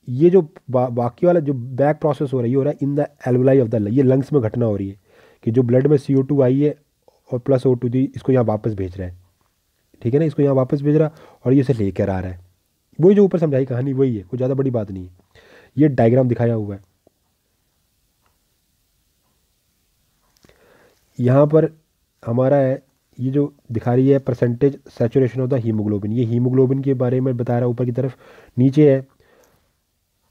ये जो बाकी वाला जो बैक प्रोसेस हो रहा है, ये हो रहा है in the alveoli of the, ये लंग्स में घटना हो रही है कि जो ब्लड में CO2 आई है और प्लस O2 दी, इसको यहाँ वापस भेज रहा है, ठीक है ना, इसको यहाँ वापस भेज रहा और ये इसे लेकर आ रहा है। वही जो ऊपर समझाई कहानी वही है, कुछ ज़्यादा बड़ी बात नहीं है। ये डायग्राम दिखाया हुआ है यहाँ पर हमारा है, ये जो दिखा रही है percentage saturation of the haemoglobin, ये हीमोग्लोबिन के बारे में बता रहा है ऊपर की तरफ। नीचे है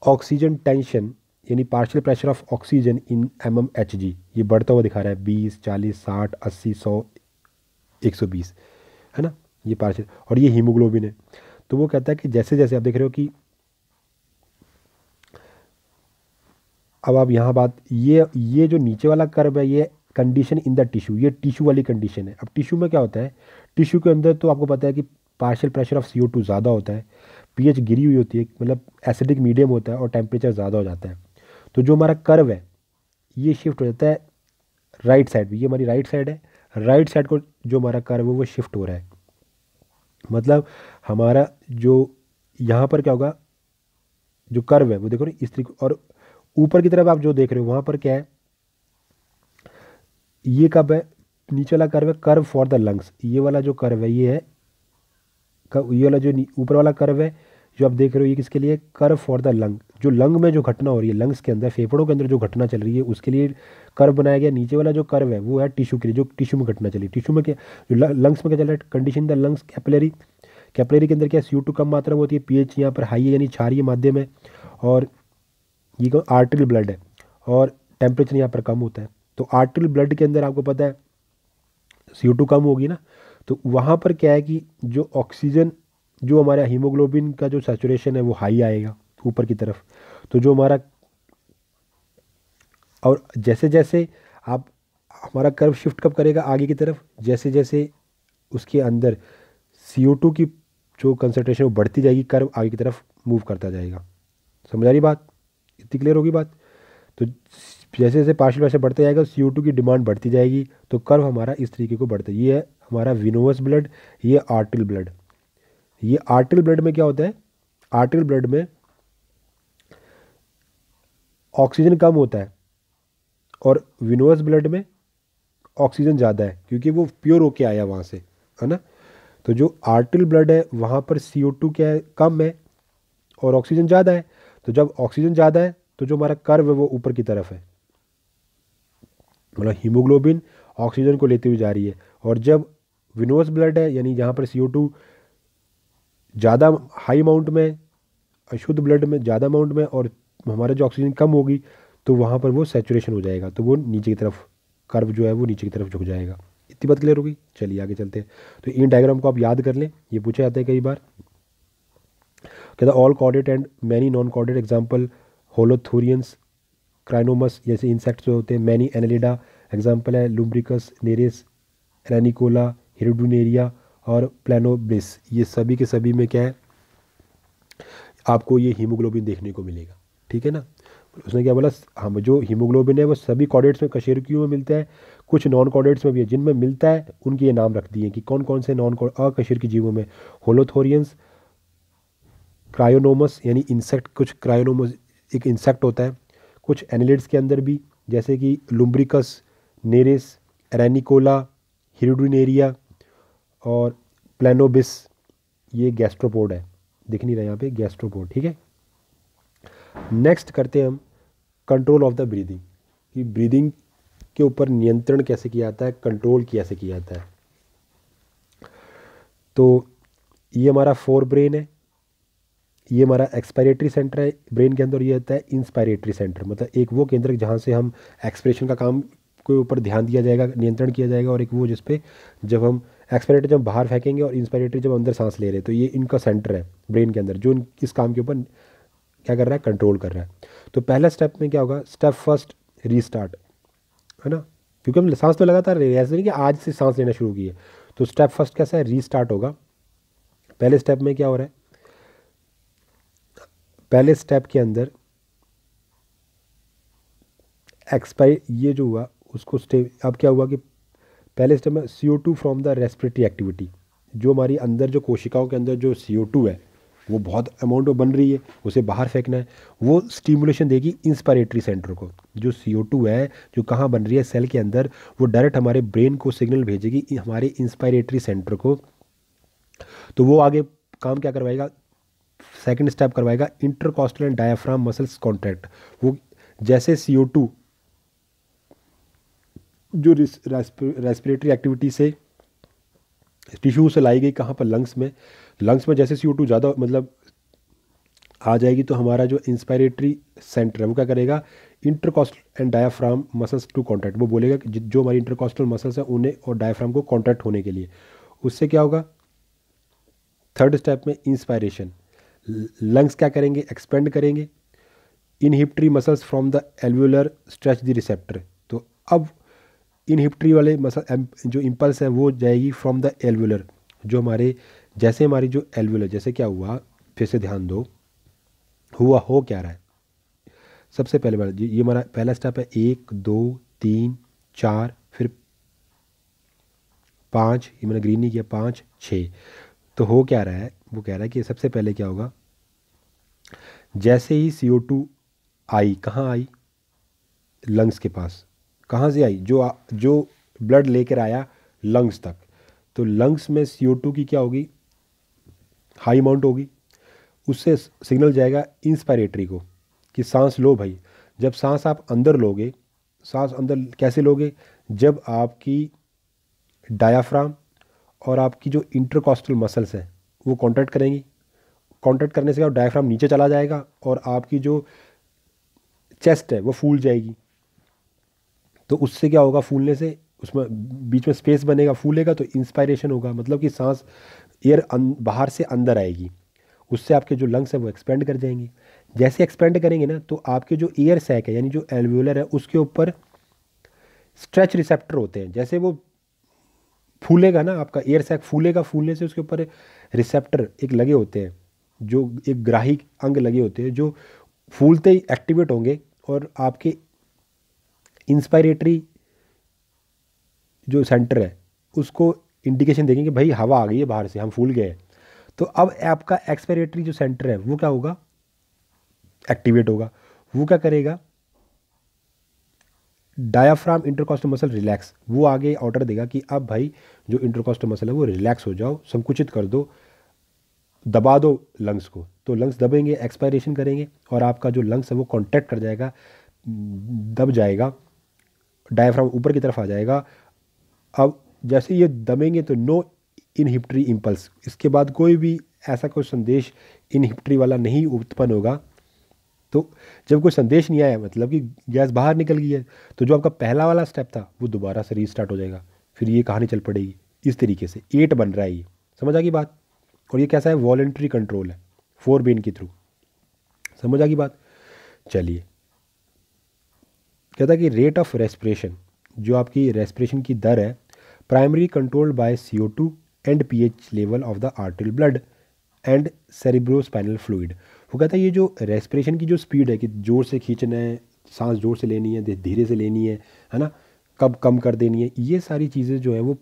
ऑक्सीजन टेंशन, यानी partial pressure of oxygen in mmHg, ये बढ़ता हुआ दिखा रहा है 20, 40, 60, 80, 100, 120, है ना, ये पार्शियल, और ये हीमोग्लोबिन है। तो वो कहता है कि जैसे जैसे आप देख रहे हो कि अब आप यहाँ बात, ये जो नीचे वाला कर्व है, ये कंडीशन इन द टिश्यू, ये टिश्यू वाली कंडीशन है। अब टिश्यू में क्या होता है, टिश्यू के अंदर तो आपको पता है कि पार्शियल प्रेशर ऑफ CO2 ज़्यादा होता है, पीएच गिरी हुई होती है, मतलब एसिडिक मीडियम होता है और टेम्परेचर ज़्यादा हो जाता है। तो जो हमारा कर्व है ये शिफ्ट हो जाता है राइट साइड भी, ये हमारी राइट साइड है, राइट साइड को जो हमारा कर्व है वो शिफ्ट हो रहा है। मतलब हमारा जो यहाँ पर क्या होगा, जो कर्व है वो देखो ना इस तरीके, और ऊपर की तरफ आप जो देख रहे हो वहाँ पर क्या है, ये कब है, नीचे वाला कर्व है कर्व फॉर द लंग्स, ये वाला जो कर्व है ये है ये वाला जो ऊपर वाला कर्व है जो आप देख रहे हो, ये किसके लिए, कर्व फॉर द लंग, जो लंग में जो घटना हो रही है, लंग्स के अंदर, फेफड़ों के अंदर जो घटना चल रही है उसके लिए कर्व बनाया गया। नीचे वाला जो कर्व है वो है टिश्यू के लिए, जो टिश्यू में घटना चली, टिश्यू में क्या, जो लंग्स में क्या चल रहा है, condition the lungs capillary, capillary के अंदर क्या CO2 कम मात्रा में होती है, पीएच यहाँ पर हाई है यानी क्षारीय माध्यम है, और ये आर्टरी ब्लड है और टेम्परेचर यहाँ पर कम होता है। तो आर्टरी ब्लड के अंदर आपको पता है CO2 कम होगी ना, तो वहाँ पर क्या है कि जो ऑक्सीजन, जो हमारा हीमोग्लोबिन का जो सैचुरेशन है वो हाई आएगा ऊपर की तरफ। तो जो हमारा, और जैसे जैसे आप, हमारा कर्व शिफ्ट कब करेगा आगे की तरफ, जैसे जैसे उसके अंदर CO2 की जो कंसनट्रेशन वो बढ़ती जाएगी, कर्व आगे की तरफ मूव करता जाएगा। समझ आ रही बात, इतनी क्लियर होगी बात। तो जैसे जैसे पार्शियल प्रेशर बढ़ता जाएगा CO2 की डिमांड बढ़ती जाएगी, तो कर्व हमारा इस तरीके को बढ़ता है। ये है हमारा विनोवस ब्लड, ये आर्टरी ब्लड। ये आर्टरी ब्लड में क्या होता है, आर्टरी ब्लड में ऑक्सीजन कम होता है और विनोवस ब्लड में ऑक्सीजन ज़्यादा है, क्योंकि वो प्योर होके आया वहाँ से, है ना। तो जो आर्टरी ब्लड है वहाँ पर CO2 क्या है, कम है और ऑक्सीजन ज़्यादा है। तो जब ऑक्सीजन ज़्यादा है तो जो हमारा कर्व है वो ऊपर की तरफ है, मतलब हीमोग्लोबिन ऑक्सीजन को लेते हुए जा रही है। और जब विनोस ब्लड है, यानी जहाँ पर CO2 ज़्यादा हाई अमाउंट में, अशुद्ध ब्लड में ज़्यादा अमाउंट में, और हमारा जो ऑक्सीजन कम होगी, तो वहाँ पर वो सैचुरेशन हो जाएगा, तो वो नीचे की तरफ कर्व जो है वो नीचे की तरफ झुक जाएगा। इतनी बात क्लियर होगी। चलिए आगे चलते हैं। तो इन डायग्राम को आप याद कर लें, ये पूछे जाते हैं कई बार। कहता all chordate and many non chordate, example holothurians, crinoids जैसे इंसेक्ट्स जो होते हैं, मैनी एनालिडा एग्जाम्पल है, लुम्ब्रिकस, नेरिस, रैनिकोला, हिरुडुनेरिया और प्लानोब्रिस। ये सभी के सभी में क्या है, आपको ये हीमोग्लोबिन देखने को मिलेगा, ठीक है ना। उसने क्या बोला, हम जो हीमोग्लोबिन है वो सभी कॉर्डेट्स में, कशेरुकियों में मिलता है, कुछ नॉन कॉर्डेट्स में भी है। जिनमें मिलता है उनके ये नाम रख दिए कि कौन कौन से नॉन अकशेरुकी जीवों में, होलोथोरियंस, क्रायोनोमस यानी इंसेक्ट, कुछ क्रायोनोमस एक इंसेक्ट होता है, कुछ एनिलिड्स के अंदर भी, जैसे कि लुम्ब्रिकस, नेरिस, रैनिकोला, हिरुडिनेरिया और प्लानोबिस, ये गैस्ट्रोपोड है, दिख नहीं रहा यहाँ पे, गैस्ट्रोपोड, ठीक है। नेक्स्ट करते हैं हम कंट्रोल ऑफ द ब्रीदिंग, कि ब्रीदिंग के ऊपर नियंत्रण कैसे किया जाता है, कंट्रोल कैसे किया जाता है। तो ये हमारा फोर ब्रेन है, ये हमारा एक्सपायरेटरी सेंटर है ब्रेन के अंदर, ये होता है इंस्पायरेटरी सेंटर, मतलब एक वो केंद्र जहाँ से हम एक्सप्रेशन का काम के ऊपर ध्यान दिया जाएगा, नियंत्रण किया जाएगा, और एक वो जिस पे जब हम एक्सपायरेटरी जब बाहर फेंकेंगे और इंस्पायरेटरी जब अंदर सांस ले रहे हैं, तो ये इनका सेंटर है ब्रेन के अंदर जो इस काम के ऊपर क्या कर रहा है, कंट्रोल कर रहा है। तो पहला स्टेप में क्या होगा, स्टेप फर्स्ट रीस्टार्ट, है ना, क्योंकि हम सांस तो लगातार ले रहे हैं, ऐसा नहीं कि आज से सांस लेना शुरू की है। तो स्टेप फर्स्ट कैसा है, रीस्टार्ट होगा। पहले स्टेप में क्या हो रहा है, पहले स्टेप के अंदर एक्सपायर ये जो हुआ उसको स्टेप, अब क्या हुआ कि पहले स्टेप में CO2 from the respiratory activity, जो हमारी अंदर जो कोशिकाओं के अंदर जो CO2 है वो बहुत अमाउंट में बन रही है, उसे बाहर फेंकना है, वो स्टिमुलेशन देगी इंस्पायरेटरी सेंटर को। जो CO2 है जो कहाँ बन रही है सेल के अंदर, वो डायरेक्ट हमारे ब्रेन को सिग्नल भेजेगी हमारे इंस्पायरेटरी सेंटर को। तो वो आगे काम क्या करवाएगा, सेकंड स्टेप करवाएगा intercostal and diaphragm muscles contract. वो जैसे CO2 जो रेस्पिरेटरी एक्टिविटी से टिश्यू से लाई गई कहाँ पर, लंग्स में जैसे CO2 ज़्यादा मतलब आ जाएगी, तो हमारा जो इंस्पायरेटरी सेंटर है वो क्या करेगा, intercostal and diaphragm muscles to contract, वो बोलेगा कि जो हमारी इंटरकॉस्टल मसल्स हैं उन्हें और डायाफ्राम को कॉन्ट्रैक्ट होने के लिए। उससे क्या होगा, थर्ड स्टेप में इंस्पायरेशन, लंग्स क्या करेंगे, एक्सपेंड करेंगे, inhibitory muscles from the alveolar stretch the receptor. तो अब इनहिबिटरी वाले मसल जो इम्पल्स है वो जाएगी फ्रॉम द एल्वुलर, जो हमारे जैसे हमारी जो एल्वुलर, जैसे क्या हुआ, फिर से ध्यान दो, हुआ हो क्या रहा है। सबसे पहले बार ये हमारा पहला स्टेप है, 1 2 3 4 फिर 5, ये मैंने ग्रीन नहीं किया, 5 6। तो हो क्या रहा है, वो कह रहा है कि सबसे पहले क्या होगा, जैसे ही CO2 आई, कहाँ आई, लंग्स के पास, कहाँ से आई, जो ब्लड लेकर आया लंग्स तक, तो लंग्स में CO2 की क्या होगी, हाई अमाउंट होगी। उससे सिग्नल जाएगा इंस्पायरेटरी को कि सांस लो भाई। जब सांस आप अंदर लोगे, सांस अंदर कैसे लोगे, जब आपकी डायाफ्राम और आपकी जो इंटरकॉस्टल मसल्स हैं वो कॉन्ट्रैक्ट करेंगी, कॉन्ट्रैक्ट करने से क्या डायाफ्राम नीचे चला जाएगा और आपकी जो चेस्ट है वो फूल जाएगी। तो उससे क्या होगा, फूलने से उसमें बीच में स्पेस बनेगा, फूलेगा तो इंस्पायरेशन होगा, मतलब कि सांस एयर बाहर से अंदर आएगी। उससे आपके जो लंग्स है वो एक्सपेंड कर जाएंगे। जैसे एक्सपेंड करेंगे ना, तो आपके जो एयर सैक है यानी जो एल्वुलर है उसके ऊपर स्ट्रेच रिसेप्टर होते हैं। जैसे वो फूलेगा ना, आपका एयर सैक फूलेगा, फूलने से उसके ऊपर रिसेप्टर एक लगे होते हैं, जो एक ग्राही अंग लगे होते हैं, जो फूलते ही एक्टिवेट होंगे और आपके इंस्पायरेटरी जो सेंटर है उसको इंडिकेशन देंगे कि भाई हवा आ गई है बाहर से, हम फूल गए। तो अब आपका एक्सपायरेटरी जो सेंटर है वो क्या होगा, एक्टिवेट होगा। वो क्या करेगा, डायाफ्राम इंटरकॉस्टल मसल रिलैक्स, वो आगे ऑर्डर देगा कि अब भाई जो इंटरकॉस्टल मसल है वो रिलैक्स हो जाओ, संकुचित कर दो, दबा दो लंग्स को। तो लंग्स दबेंगे, एक्सपायरेशन करेंगे और आपका जो लंग्स है वो कॉन्ट्रैक्ट कर जाएगा, दब जाएगा, डायाफ्राम ऊपर की तरफ आ जाएगा। अब जैसे ये दबेंगे तो नो इनहिबिटरी इम्पल्स, इसके बाद कोई भी ऐसा कोई संदेश इनहिबिटरी वाला नहीं उत्पन्न होगा। तो जब कोई संदेश नहीं आया मतलब कि गैस बाहर निकल गई है, तो जो आपका पहला वाला स्टेप था वो दोबारा से रीस्टार्ट हो जाएगा, फिर ये कहानी चल पड़ेगी। इस तरीके से 8 बन रहा है ये, समझ आ गई बात। और ये कैसा है, वॉलंटरी कंट्रोल है 4 बेन के थ्रू, समझ आ गई बात। चलिए, कहता है कि रेट ऑफ रेस्पिरेशन, जो आपकी रेस्पिरेशन की दर है, primary controlled by CO2 and pH level of the arterial blood and cerebrospinal fluid. वो कहता है ये जो रेस्पिरेशन की जो स्पीड है कि जोर से खींचना है, सांस जोर से लेनी है, धीरे से लेनी है ना, कब कम कर देनी है, ये सारी चीज़ें जो है वो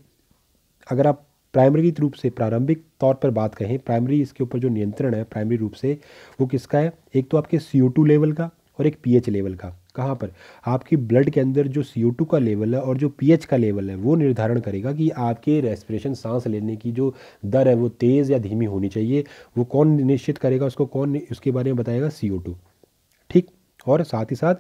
अगर आप प्राइमरी रूप से प्रारंभिक तौर पर बात करें, प्राइमरी इसके ऊपर जो नियंत्रण है प्राइमरी रूप से वो किसका है, एक तो आपके CO2 लेवल का और एक pH लेवल का। कहाँ पर, आपकी ब्लड के अंदर जो CO2 का लेवल है और जो pH का लेवल है वो निर्धारण करेगा कि आपके रेस्पिरेशन सांस लेने की जो दर है वो तेज़ या धीमी होनी चाहिए। वो कौन निश्चित करेगा, उसको कौन उसके बारे में बताएगा, CO2, ठीक। और साथ ही साथ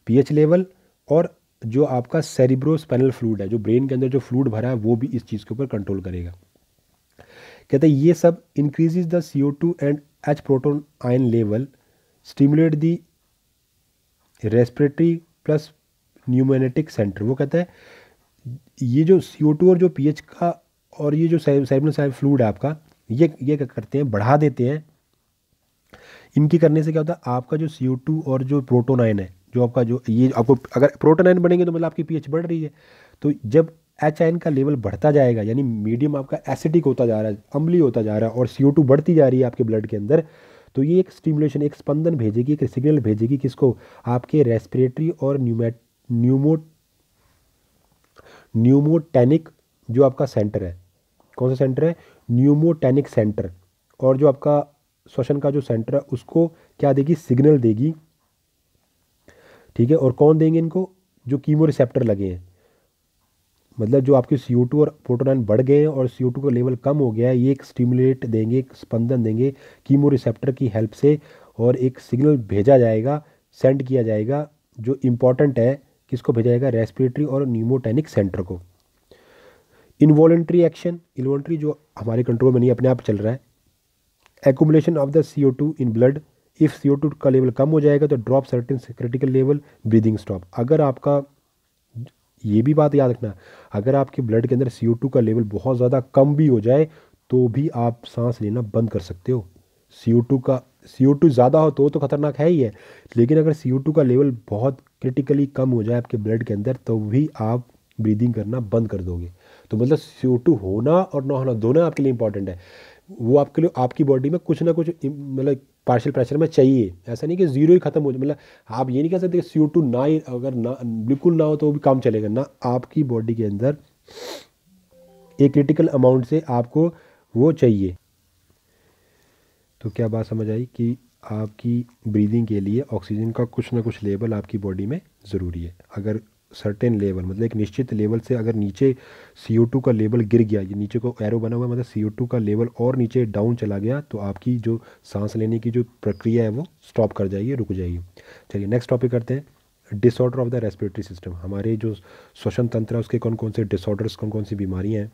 pH लेवल और जो आपका सेरिब्रोस्पाइनल फ्लूइड है, जो ब्रेन के अंदर जो फ्लूइड भरा है वो भी इस चीज़ के ऊपर कंट्रोल करेगा। कहते हैं ये सब increases the CO2 and H proton ion level, stimulate the respiratory plus pneumotaxic centre. वो कहता है ये जो CO2 और जो pH का और ये जो सेरेब्रम फ्लूइड है आपका, ये क्या करते हैं, बढ़ा देते हैं। इनकी करने से क्या होता है, आपका जो CO2 और जो प्रोटोन आयन है, जो आपका जो ये आपको अगर प्रोटोन आयन बढ़ेंगे तो मतलब आपकी pH बढ़ रही है। तो जब H आयन का लेवल बढ़ता जाएगा, यानी मीडियम आपका एसिडिक होता जा रहा है, अम्लीय होता जा रहा है, और CO2 बढ़ती जा रही है आपके ब्लड के अंदर, तो ये एक स्टिमुलेशन, एक स्पंदन भेजेगी, एक सिग्नल भेजेगी किसको, आपके रेस्पिरेटरी और न्यूमोटैनिक जो आपका सेंटर है। कौन सा सेंटर है, न्यूमोटैनिक सेंटर। और जो आपका श्वसन का जो सेंटर है उसको क्या देगी, सिग्नल देगी। ठीक है, और कौन देंगे इनको, जो कीमो रिसेप्टर लगे हैं, मतलब जो आपके CO2 और प्रोटोन बढ़ गए हैं और CO2 का लेवल कम हो गया है, ये एक स्टिमुलेट देंगे, एक स्पंदन देंगे कीमो रिसेप्टर की हेल्प से, और एक सिग्नल भेजा जाएगा, सेंड किया जाएगा, जो इम्पॉर्टेंट है, किसको भेजा जाएगा, रेस्पिरेटरी और न्यूमोटैनिक सेंटर को। इनवॉलेंट्री एक्शन, इनवॉलेंट्री जो हमारे कंट्रोल में नहीं, अपने आप चल रहा है। Accumulation of the CO2 in blood, if CO2 का लेवल कम हो जाएगा तो drop certain critical level, breathing stop. अगर आपका, ये भी बात याद रखना, अगर आपके ब्लड के अंदर CO2 का लेवल बहुत ज़्यादा कम भी हो जाए तो भी आप सांस लेना बंद कर सकते हो। CO2 ज़्यादा हो तो खतरनाक है ही है, लेकिन अगर CO2 का लेवल बहुत क्रिटिकली कम हो जाए आपके ब्लड के अंदर तो भी आप ब्रीदिंग करना बंद कर दोगे। तो मतलब CO2 होना और ना होना दोनों आपके लिए इंपॉर्टेंट है। वो आपके लिए, आपकी बॉडी में कुछ ना कुछ मतलब पार्शियल प्रेशर में चाहिए। ऐसा नहीं कि जीरो ही खत्म हो जाए, मतलब आप ये नहीं कह सकते कि CO2 ना ही, अगर ना बिल्कुल ना हो तो भी काम चलेगा ना। आपकी बॉडी के अंदर एक क्रिटिकल अमाउंट से आपको वो चाहिए। तो क्या बात समझ आई कि आपकी ब्रीदिंग के लिए ऑक्सीजन का कुछ ना कुछ लेवल आपकी बॉडी में ज़रूरी है। अगर सर्टेन लेवल, मतलब एक निश्चित लेवल से अगर नीचे CO2 का लेवल गिर गया, ये नीचे को एरो बना हुआ है, मतलब CO2 का लेवल और नीचे डाउन चला गया, तो आपकी जो सांस लेने की जो प्रक्रिया है वो स्टॉप कर जाएगी, रुक जाएगी। चलिए नेक्स्ट टॉपिक करते हैं, disorder of the respiratory system. हमारे जो श्वसन तंत्र है उसके कौन कौन से डिसऑर्डर्स, कौन कौन सी बीमारियाँ हैं।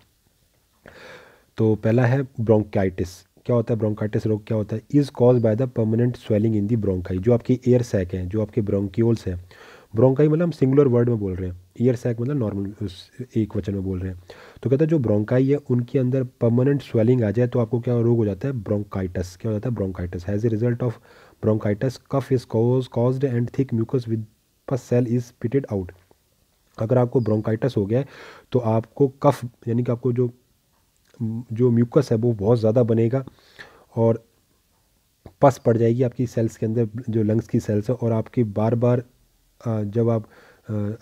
तो पहला है ब्रोंकाइटिस। क्या होता है ब्रोंकाइटिस रोग, क्या होता है, is cause by the permanent swelling in the bronchi. जो आपके एयर सैक हैं, जो आपके ब्रोंक्यूल्स हैं, ब्रोंकाई मतलब हम सिंगुलर वर्ड में बोल रहे हैं, ईयर सैक मतलब नॉर्मल एक वचन में बोल रहे हैं। तो कहता है जो ब्रोंकाई है उनके अंदर परमानेंट स्वेलिंग आ जाए तो आपको क्या रोग हो जाता है, ब्रोंकाइटिस। क्या हो जाता है, bronchitis. As a result of bronchitis cough is caused and thick mucus with pus cell is spitted out. अगर आपको ब्रोंकाइटिस हो गया है तो आपको कफ, यानी कि आपको जो म्यूकस है वो बहुत ज़्यादा बनेगा और पस पड़ जाएगी आपकी सेल्स के अंदर, जो लंग्स की सेल्स है, और आपकी बार बार जब आप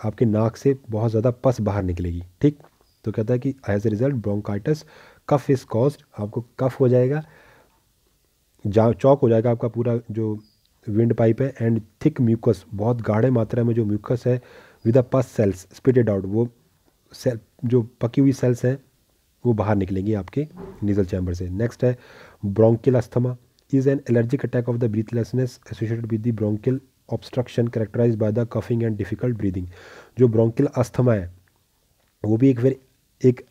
आपके नाक से बहुत ज़्यादा पस बाहर निकलेगी। ठीक, तो कहता है कि as a result bronchitis cough is caused, आपको कफ हो जाएगा, चौक हो जाएगा आपका पूरा जो विंड पाइप है, एंड थिक म्यूकस, बहुत गाढ़े मात्रा में जो म्यूकस है, with a pus cells spitted out, वो सेल जो पकी हुई सेल्स हैं वो बाहर निकलेंगी आपके नीजल चैम्बर से। नेक्स्ट है bronchial asthma, is an allergic attack of the breathlessness associated with the bronchial obstruction characterised by the coughing and difficult breathing. जो ब्रोंकियल अस्थमा है वो भी एक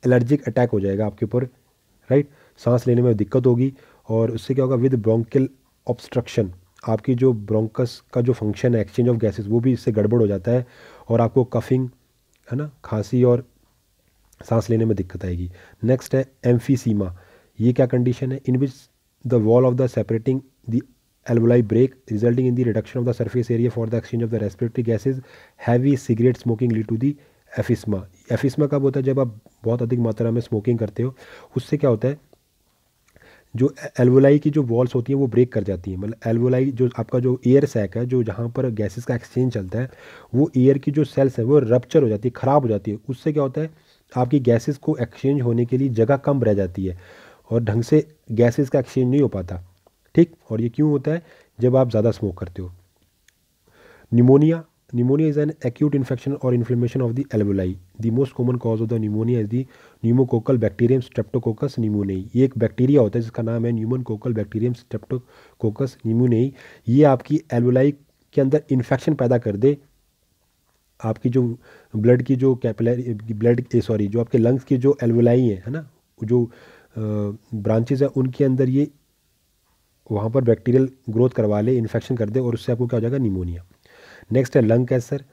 एलर्जिक अटैक हो जाएगा आपके ऊपर, राइट। सांस लेने में दिक्कत होगी, और उससे क्या होगा, विद ब्रोंकियल ऑब्स्ट्रक्शन, आपकी जो ब्रोंकस का जो फंक्शन है, एक्सचेंज ऑफ गैसेस, वो भी इससे गड़बड़ हो जाता है, और आपको कफिंग, है ना, खांसी और सांस लेने में दिक्कत आएगी। नेक्स्ट है एम्फीसीमा। ये क्या कंडीशन है, in which the wall of the separating the alveoli break resulting in the reduction of the surface area for the exchange of the respiratory gases. Heavy cigarette smoking lead to the एफिस्मा। एफिस्मा कब होता है, जब आप बहुत अधिक मात्रा में smoking करते हो, उससे क्या होता है, जो एल्वोलाई की जो वॉल्स होती हैं वो ब्रेक कर जाती हैं। मतलब एल्वोलाई जो आपका जो एयर सैक है, जो जहाँ पर गैसेस का एक्सचेंज चलता है, वो एयर की जो सेल्स है वो रप्चर हो जाती है, ख़राब हो जाती है। उससे क्या होता है, आपकी गैसेस को एक्सचेंज होने के लिए जगह कम रह जाती है और ढंग से गैसेस का एक्सचेंज नहीं हो पाता। ठीक, और ये क्यों होता है, जब आप ज़्यादा स्मोक करते हो। Pneumonia, pneumonia is an acute infection और inflammation of the alveoli. The most common cause of the pneumonia is the pneumococcal bacterium streptococcus pneumoniae. ये एक बैक्टीरिया होता है जिसका नाम है न्यूमोकोकल बैक्टीरियम स्ट्रेप्टोकोकस निमोनियाई। ये आपकी एल्वोलाई के अंदर इन्फेक्शन पैदा कर दे, आपकी जो ब्लड की जो कैपिलरी जो आपके लंग्स की जो एल्वोलाई है ना, जो ब्रांचेज है, उनके अंदर ये वहाँ पर बैक्टीरियल ग्रोथ करवा ले, इन्फेक्शन कर दे, और उससे आपको क्या हो जाएगा, निमोनिया। नेक्स्ट है lung cancer.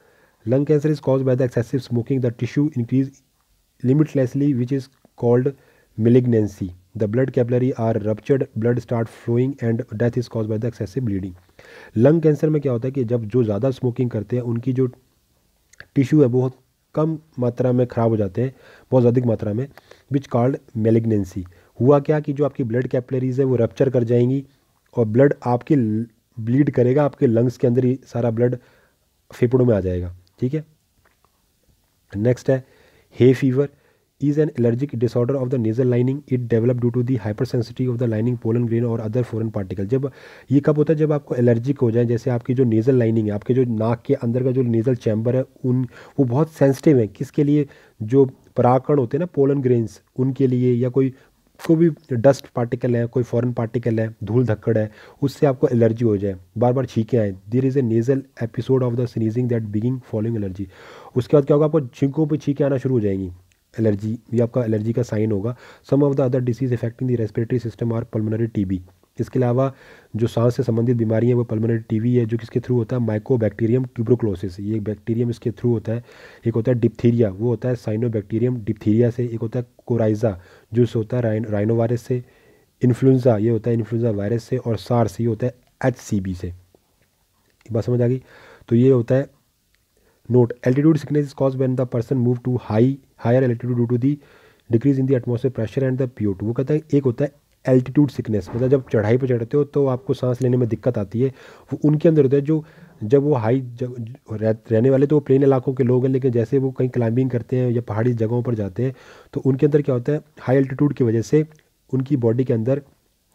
Lung cancer is cause by the excessive smoking, the tissue increase limitlessly which is called malignancy. The blood capillary are ruptured, blood start flowing and death is caused by the excessive bleeding. Lung cancer में क्या होता है कि जब जो ज़्यादा smoking करते हैं उनकी जो टिश्यू है बहुत कम मात्रा में ख़राब हो जाते हैं, बहुत अधिक मात्रा में, विच कॉल्ड मेलिग्नेंसी। हुआ क्या कि जो आपकी ब्लड कैपिलरीज है वो रप्चर कर जाएंगी और ब्लड आपकी ब्लीड करेगा, आपके लंग्स के अंदर ही सारा ब्लड फेफड़ों में आ जाएगा। ठीक है, नेक्स्ट है hay fever is an allergic disorder of the nasal lining. It developed due to the hypersensitivity of the lining, pollen grain और other foreign particle. जब ये कब होता है, जब आपको एलर्जिक हो जाए, जैसे आपकी जो नेज़ल लाइनिंग है, आपके जो नाक के अंदर का जो नेज़ल चैम्बर है, वो बहुत सेंसिटिव है किसके लिए, जो परागकण होते हैं ना, पोलन ग्रेन्स, उनके लिए, या कोई भी डस्ट पार्टिकल है, कोई फॉरेन पार्टिकल है, धूल धक्कड़ है, उससे आपको एलर्जी हो जाए, बार बार छींकें आए, there is a nasal episode of the sneezing that begin following allergy. उसके बाद क्या होगा, आपको छींकों पर छींकें आना शुरू हो जाएंगी, एलर्जी, ये आपका एलर्जी का साइन होगा। Some of the other disease affecting the respiratory system और पल्मोनरी टीबी। इसके अलावा जो सांस से संबंधित बीमारी है वो पल्मोनरी टीबी है, जो किसके थ्रू होता है, माइकोबैक्टीरियम ट्यूबरकुलोसिस, ये बैक्टीरियम इसके थ्रू होता है। एक होता है डिप्थीरिया, वो होता है साइनोबैक्टीरियम डिप्थीरिया से। एक होता है कोराइजा, जो होता है राइनोवायरस से। इन्फ्लुएंजा, ये होता है इन्फ्लुएंजा वायरस से। और सार्स, ये होता है HCV से। बात समझ आ गई? तो ये होता है note, altitude sickness is cause when the person move to higher altitude due to the decrease in the atmosphere pressure and the PO2। वो कहता है एक होता है एल्टीट्यूड सिकनेस, मतलब जब चढ़ाई पर चढ़ते हो तो आपको सांस लेने में दिक्कत आती है, वो उनके अंदर होता है। जो जब वो हाई रहने वाले तो वो प्लेन इलाकों के लोग हैं, लेकिन जैसे वो कहीं क्लाइंबिंग करते हैं या पहाड़ी जगहों पर जाते हैं तो उनके अंदर क्या होता है, हाई एल्टीट्यूड की वजह से उनकी बॉडी के अंदर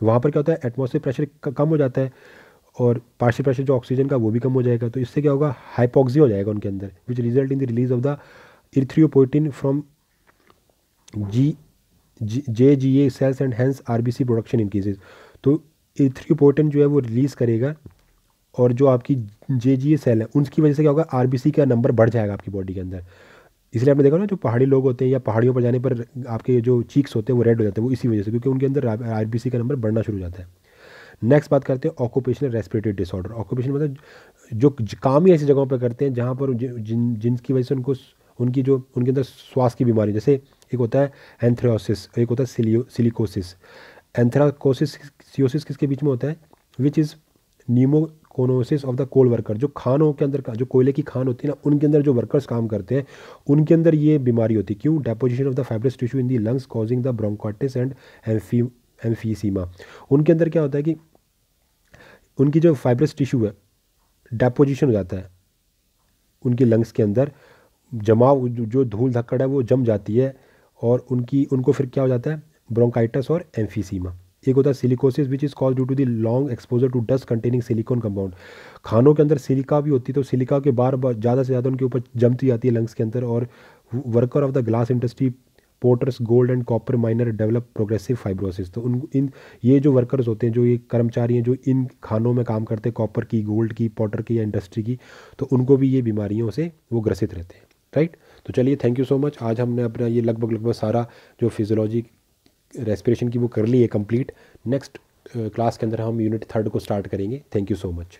वहाँ पर क्या होता है, एटमॉस्फेयर प्रेशर कम हो जाता है और पार्शियल प्रेशर जो ऑक्सीजन का वो भी कम हो जाएगा। तो इससे क्या होगा, हाइपोक्सिया हो जाएगा उनके अंदर, which result in the release of the erythropoietin from JGA cells and hence RBC production increases. तो इरिथ्रोपोइटिन जो है वो रिलीज़ करेगा और जो आपकी JGA सेल है उनकी वजह से क्या होगा, RBC का नंबर बढ़ जाएगा आपकी बॉडी के अंदर। इसलिए आपने देखा ना, जो पहाड़ी लोग होते हैं या पहाड़ियों पर जाने पर आपके जो चीक्स होते हैं वो रेड हो जाते हैं, वो इसी वजह से, क्योंकि उनके अंदर RBC का नंबर बढ़ना शुरू हो जाता है। नेक्स्ट बात करते हैं ऑक्यूपेशनल रेस्पिरेटरी डिसऑर्डर। ऑक्यूपेशन मतलब जो काम ही ऐसी जगहों पर करते हैं जहाँ पर जिनकी वजह से उनकी जो उनके अंदर श्वास की बीमारी, जैसे एक होता है एंथ्रासिस, एक होता है सिलिकोसिस। एंथ्राकोसिस किसके बीच में होता है, which is pneumoconiosis of the coal worker. जो खानों के अंदर का, जो कोयले की खान होती है ना, उनके अंदर जो वर्कर्स काम करते हैं उनके अंदर ये बीमारी होती है। क्यों? Deposition of the fibrous tissue in the lungs causing the bronchitis and emphysema. उनके अंदर क्या होता है कि उनकी जो फाइब्रस टिश्यू है डेपोजिशन हो जाता है, उनकी लंग्स के अंदर जमाव, जो धूल धक्कड़ है वो जम जाती है और उनको फिर क्या हो जाता है, ब्रोंकाइटिस और एम्फीसीमा। एक होता है silicosis which is called due to the long exposure to dust containing silicon compound. खानों के अंदर सिलिका भी होती है, तो सिलिका के बार ज़्यादा से ज़्यादा उनके ऊपर जमती जाती है लंग्स के अंदर। और worker of the glass industry, porters, gold and copper minor develop progressive fibrosis. तो ये जो वर्कर्स होते हैं, जो ये कर्मचारी हैं जो इन खानों में काम करते हैं, कॉपर की, गोल्ड की, पॉटर की या इंडस्ट्री की, तो उनको भी ये बीमारियों से वो ग्रसित रहते हैं। राइट, तो चलिए, थैंक यू सो मच। आज हमने अपना ये लगभग सारा जो फिजियोलॉजी रेस्पिरेशन की वो कर ली है कंप्लीट। नेक्स्ट क्लास के अंदर हम यूनिट 3 को स्टार्ट करेंगे। Thank you so much.